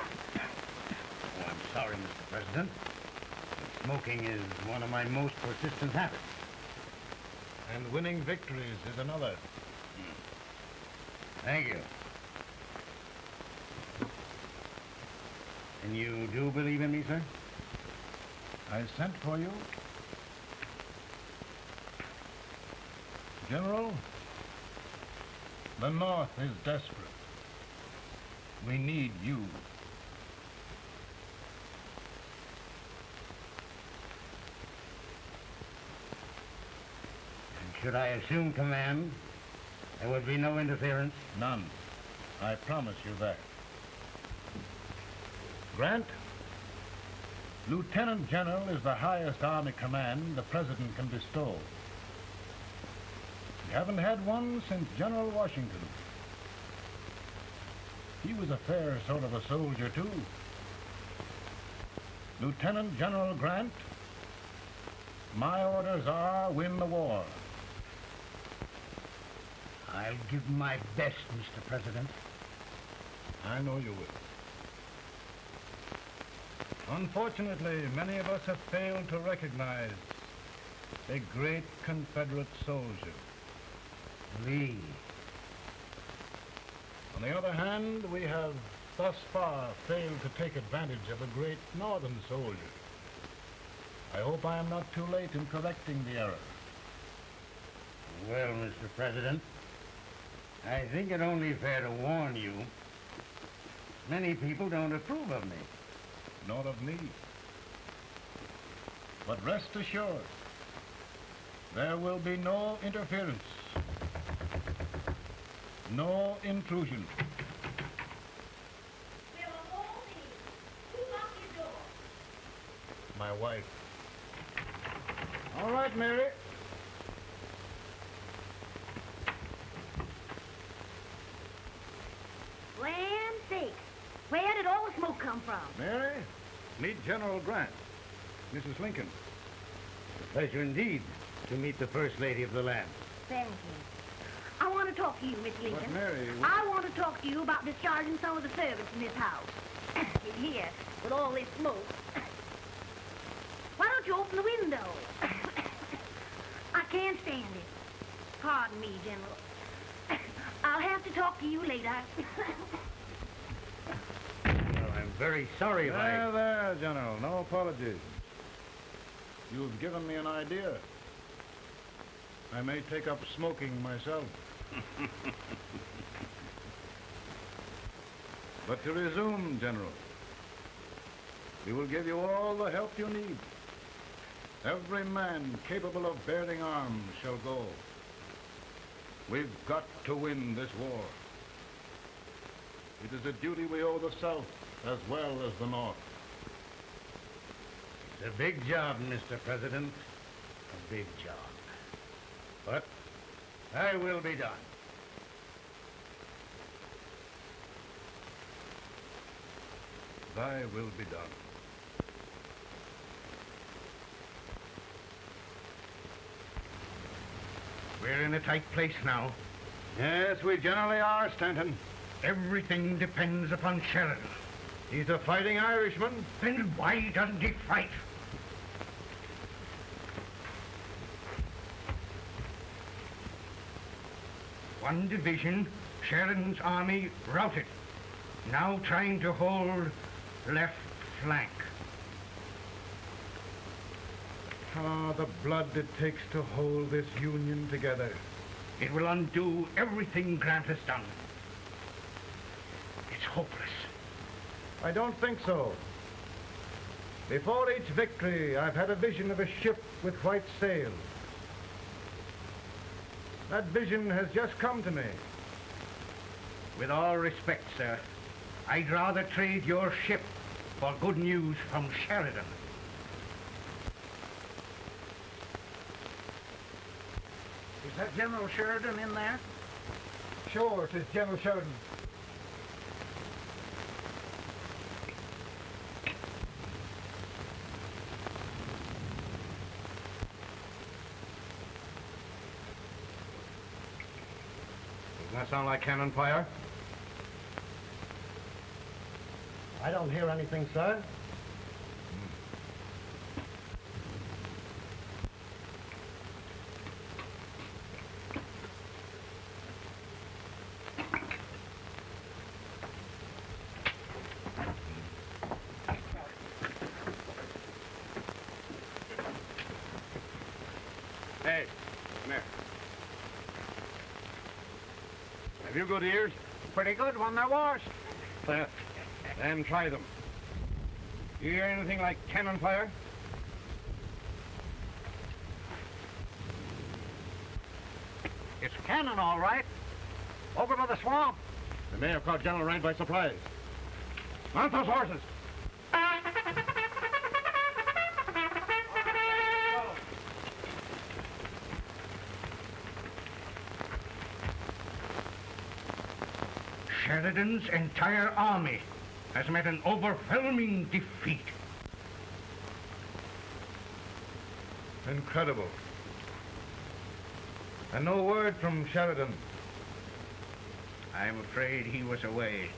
F: I'm sorry, Mr. President. Smoking is one of my most persistent habits.
G: And winning victories is another.
F: Thank you. And you do believe in me, sir?
G: I sent for you. General, the North is desperate. We need you.
F: Should I assume command, there would be no interference?
G: None. I promise you that. Grant, Lieutenant General is the highest army command the President can bestow. Haven't had one since General Washington. He was a fair sort of a soldier, too. Lieutenant General Grant, my orders are win the war.
E: I'll give my best, Mr. President.
G: I know you will. Unfortunately, many of us have failed to recognize a great Confederate soldier, Lee. On the other hand, we have thus far failed to take advantage of a great Northern soldier. I hope I am not too late in correcting the error.
E: Well, Mr. President, I think it only fair to warn you. Many people don't approve of me.
G: Nor of me. But rest assured, there will be no interference, no intrusion. My wife. All right, Mary.
C: Land sakes, where did all the smoke come from?
G: Mary, meet General Grant, Mrs. Lincoln.
E: A pleasure indeed to meet the First Lady of the land.
C: Thank you. I want to talk to you, Miss Lincoln.
G: But Mary...
C: I want to talk to you about discharging some of the servants in this house. In here, with all this smoke. Why don't you open the window? I can't stand it. Pardon me, General. I'll have to talk to you later.
E: Well, I'm very sorry if
G: There, General. No apologies. You've given me an idea. I may take up smoking myself. But to resume, General, we will give you all the help you need. Every man capable of bearing arms shall go. We've got to win this war. It is a duty we owe the South as well as the North.
E: It's a big job, Mr. President. A big job. But I will be done.
G: Thy will be done.
E: We're in a tight place now.
G: Yes, we generally are, Stanton.
E: Everything depends upon Sheridan.
G: He's a fighting Irishman.
E: Then why doesn't he fight? One division, Sheridan's army, routed. Now trying to hold left flank.
G: Ah, the blood it takes to hold this Union together.
E: It will undo everything Grant has done. It's hopeless.
G: I don't think so. Before each victory, I've had a vision of a ship with white sails. That vision has just come to me.
E: With all respect, sir, I'd rather trade your ship for good news from Sheridan.
L: Is that General Sheridan in there?
B: Sure, it is General Sheridan.
G: Doesn't that sound like cannon fire?
E: I don't hear anything, sir.
U: Hey, come here. Have you good ears?
L: Pretty good when they're washed.
U: Then try them. You hear anything like cannon fire?
L: It's cannon, all right. Over by the swamp.
U: They may have caught General Rand by surprise. Mount those horses. Sheridan's entire army has met an overwhelming defeat.
G: Incredible. And no word from Sheridan.
U: I'm afraid he was away.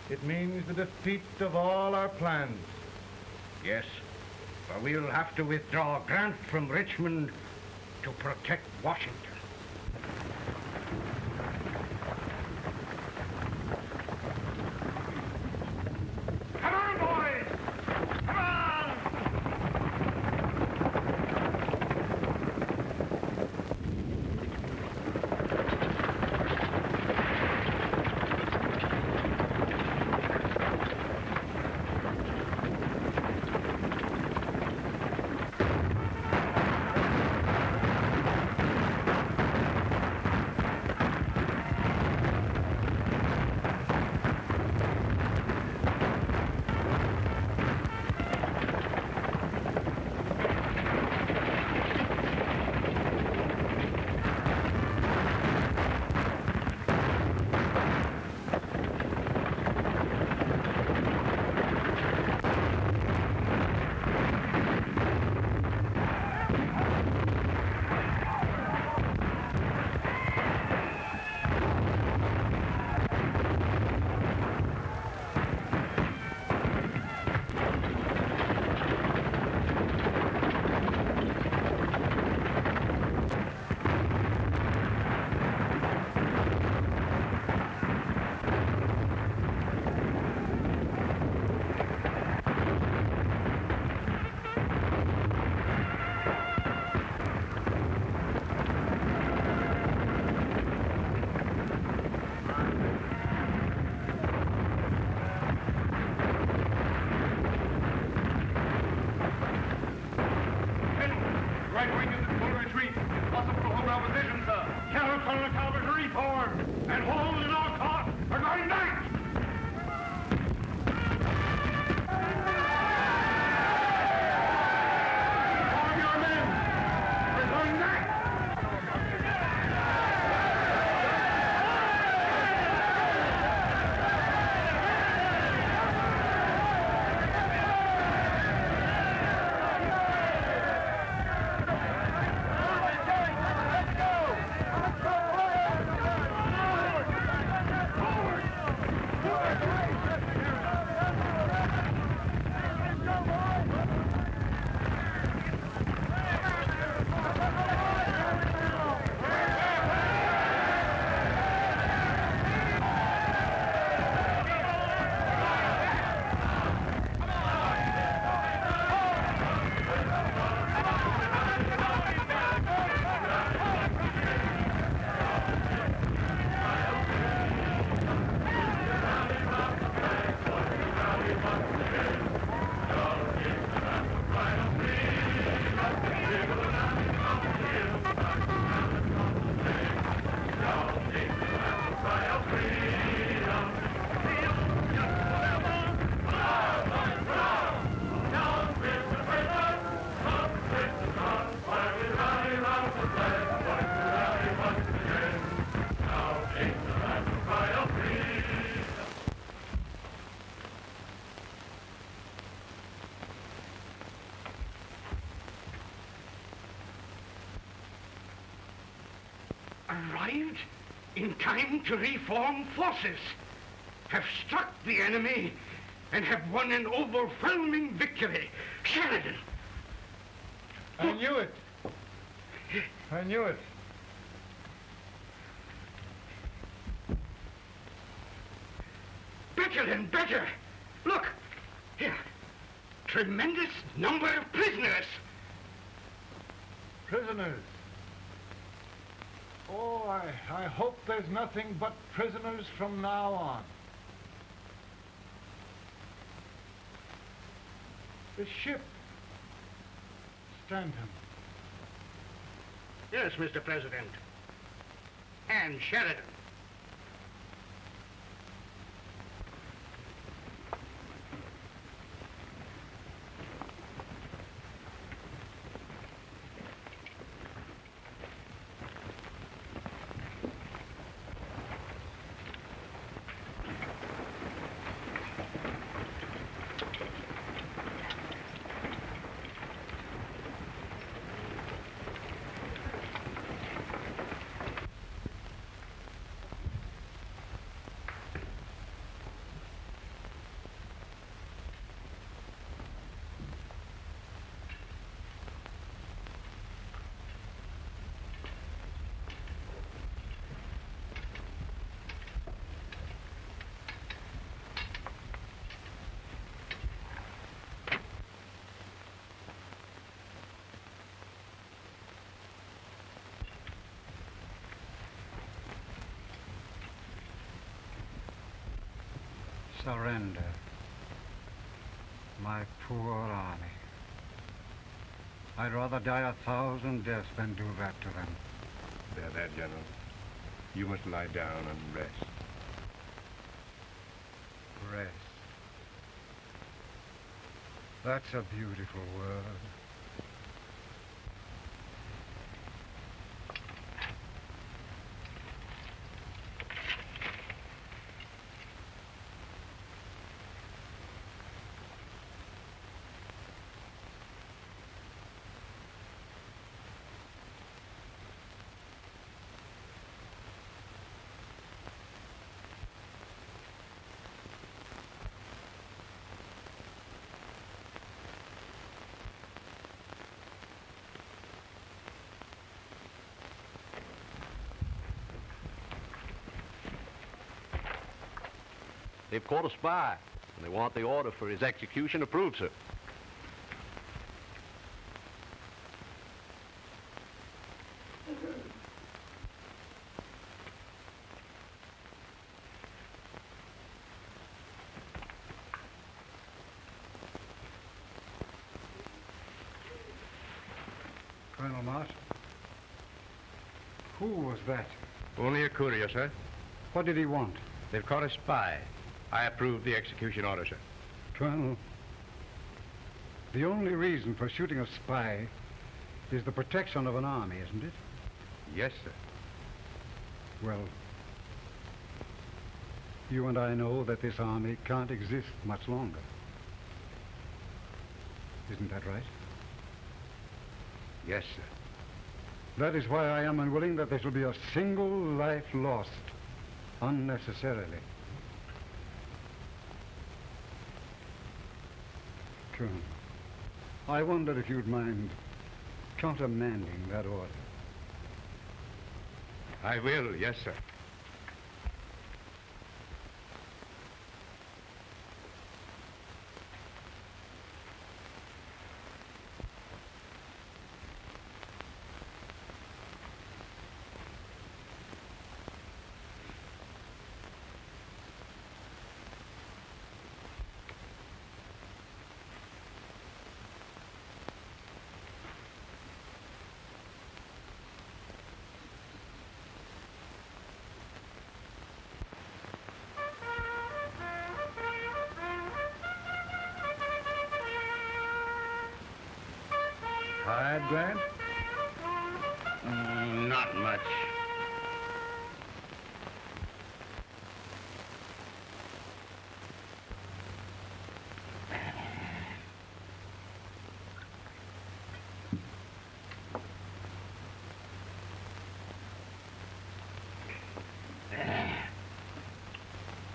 G: It means the defeat of all our plans.
U: Yes, for we'll have to withdraw Grant from Richmond to protect Washington.
I: Come on, boys! Come on!
U: Arrived in time to reform forces, have struck the enemy, and have won an overwhelming victory. Sheridan!
G: I knew it. I knew it.
U: Better and better. Look, here. Tremendous number of prisoners.
G: Prisoners? Oh, I hope there's nothing but prisoners from now on. The ship. Stanton.
U: Yes, Mr. President. And Sheridan.
D: Surrender. My poor army. I'd rather die 1,000 deaths than do that to them.
V: There, General. You must lie down and rest.
D: Rest. That's a beautiful word.
W: They've caught a spy, and they want the order for his execution approved, sir.
D: Colonel Marshall, who was that?
V: Only a courier, sir.
D: What did he want?
V: They've caught a spy. I approve the execution order, sir.
D: Colonel, the only reason for shooting a spy is the protection of an army, isn't it?
V: Yes, sir.
D: Well, you and I know that this army can't exist much longer. Isn't that right?
V: Yes, sir.
D: That is why I am unwilling that there shall be a single life lost unnecessarily. Colonel, I wonder if you'd mind countermanding that order.
V: I will, yes, sir.
D: Tired, Grant?
W: Not much.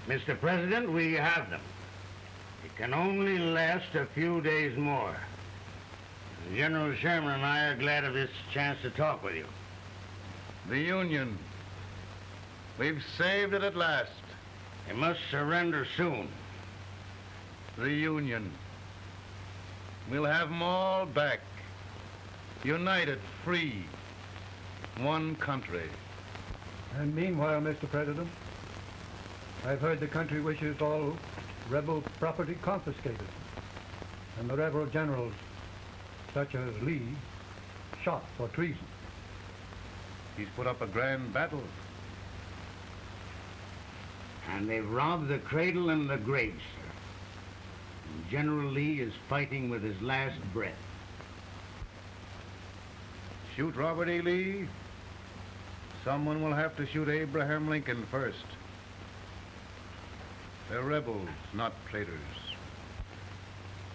W: Mr. President, we have them. It can only last a few days more. General Sherman and I are glad of this chance to talk with you.
G: The Union. We've saved it at last.
W: You must surrender soon.
G: The Union. We'll have them all back. United, free. One country.
D: And meanwhile, Mr. President, I've heard the country wishes all rebel property confiscated, and the rebel generals, such as Lee, shot for treason.
G: He's put up a grand battle.
W: And they've robbed the cradle and the grave, sir. And General Lee is fighting with his last breath.
G: Shoot Robert E. Lee? Someone will have to shoot Abraham Lincoln first. They're rebels, not traitors.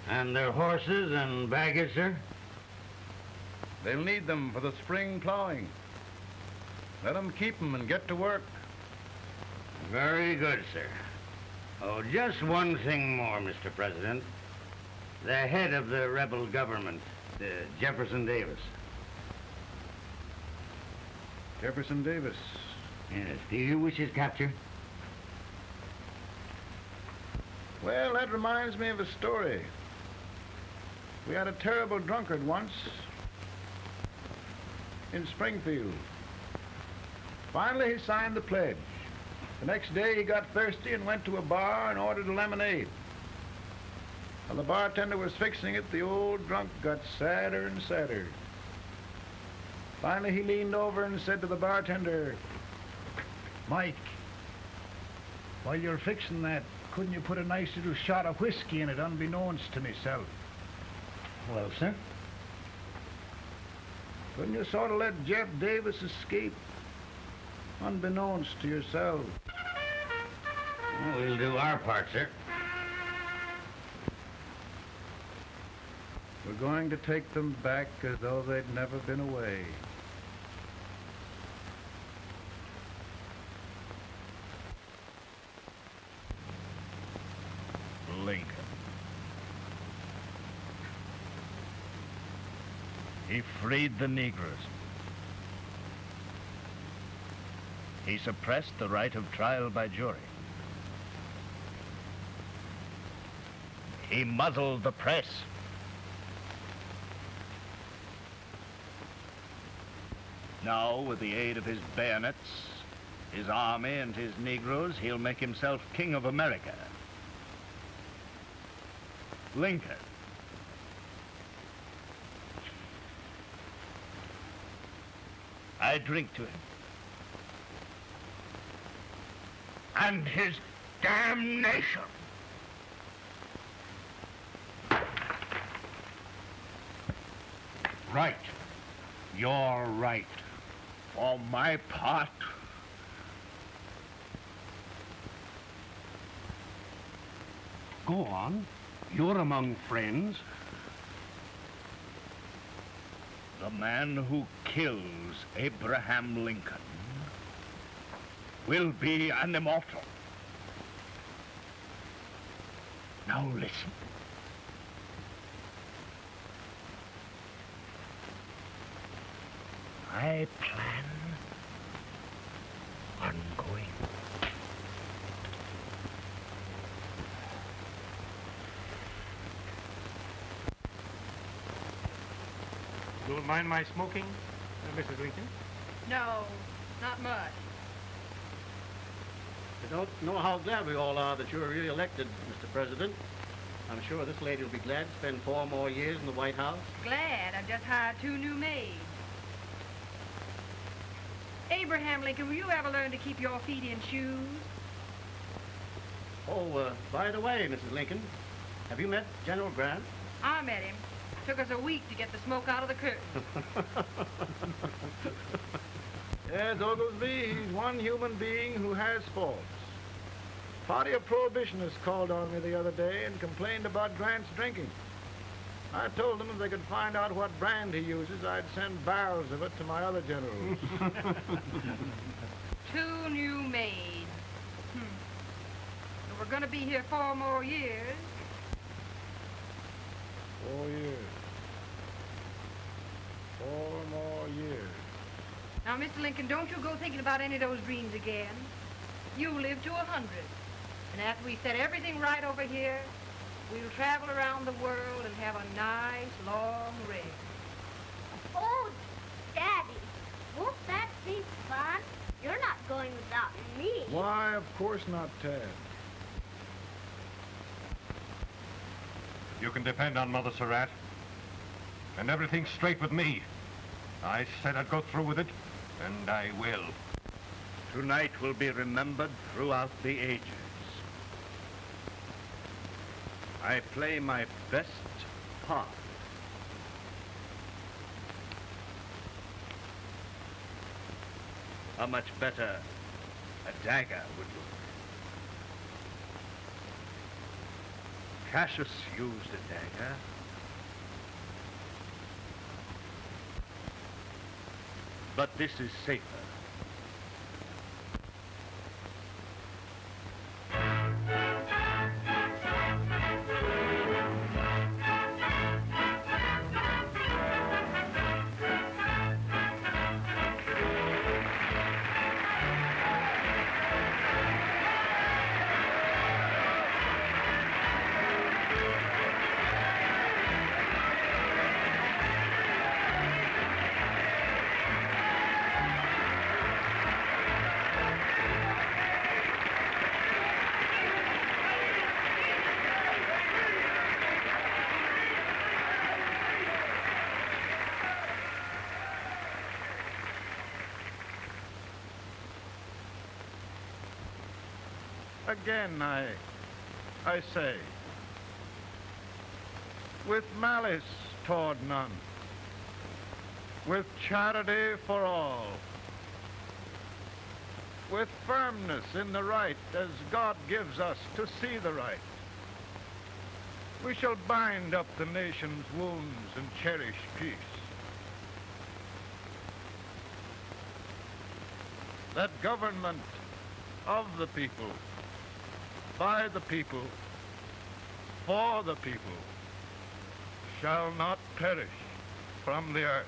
W: And their horses and baggage, sir?
G: They'll need them for the spring plowing. Let them keep them and get to work.
W: Very good, sir. Oh, just one thing more, Mr. President. The head of the rebel government, Jefferson Davis.
G: Jefferson Davis?
W: Yes. Do you wish his capture?
G: Well, that reminds me of a story. We had a terrible drunkard once in Springfield. Finally, he signed the pledge. The next day he got thirsty and went to a bar and ordered a lemonade. While the bartender was fixing it, the old drunk got sadder and sadder. Finally he leaned over and said to the bartender, "Mike, while you're fixing that, couldn't you put a nice little shot of whiskey in it unbeknownst to myself?"
Q: Well, sir?
G: Couldn't you sort of let Jeff Davis escape unbeknownst to yourself?
W: Well, we'll do our part, sir.
G: We're going to take them back as though they'd never been away.
R: Lincoln. He freed the Negroes. He suppressed the right of trial by jury. He muzzled the press. Now, with the aid of his bayonets, his army, and his Negroes, he'll make himself king of America. Lincoln. I drink to him. And his damnation.
Q: Right. You're right.
R: For my part,
Q: Go on. You're among friends.
R: the man who kills Abraham Lincoln will be an immortal. Now listen. I plan on going.
K: Don't mind my smoking, Mrs. Lincoln?
M: No, not much.
H: I don't know how glad we all are that you're re-elected, Mr. President. I'm sure this lady will be glad to spend 4 more years in the White House.
M: Glad. I've just hired 2 new maids. Abraham Lincoln, will you ever learn to keep your feet in shoes?
H: Oh, by the way, Mrs. Lincoln, have you met General Grant?
M: I met him. Took us a week to get the smoke out of the curtain.
G: Yes, Oglesby, he's one human being who has faults. Party of Prohibitionists called on me the other day and complained about Grant's drinking. I told them if they could find out what brand he uses, I'd send barrels of it to my other generals.
M: 2 new maids. So we're going to be here 4 more years.
G: 4 years. 4 more years.
M: Now, Mr. Lincoln, don't you go thinking about any of those dreams again. You live to 100. And after we set everything right over here, we'll travel around the world and have a nice, long rest.
C: Oh, Daddy, won't that be fun? You're not going without me.
G: Why, of course not, Tad.
V: You can depend on Mother Surratt. And everything's straight with me. I said I'd go through with it, and I will.
R: Tonight will be remembered throughout the ages. I play my best part. How much better a dagger would look. Cassius used a dagger. But this is safer.
G: Again, I say, with malice toward none, with charity for all, with firmness in the right as God gives us to see the right, we shall bind up the nation's wounds and cherish peace. That government of the people, by the people, for the people, shall not perish from the earth.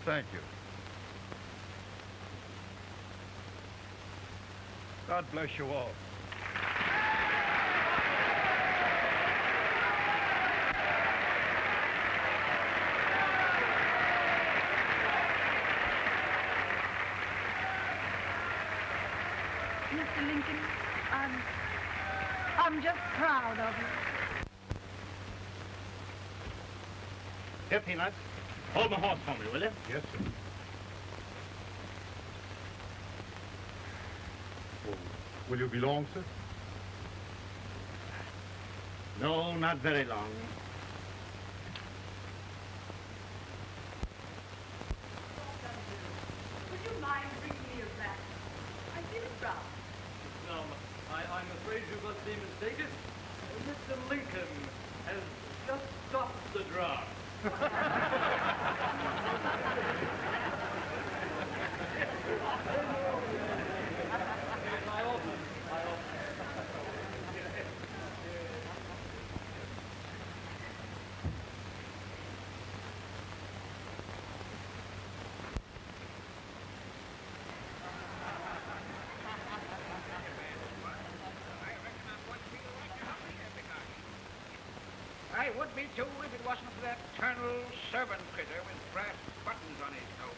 G: Thank you. God bless you all.
M: Mr. Lincoln, I'm just proud of you.
K: Here, Peanuts. Hold my horse for me, will you?
V: Yes, sir. Oh, will you be long, sir?
K: No, not very long.
A: Would you mind bringing me a back? I feel it brown.
J: No, I'm afraid you must be mistaken. Mr. Lincoln has just stopped the draft.
E: I would be too if it wasn't for that Colonel servant critter with brass buttons on his coat.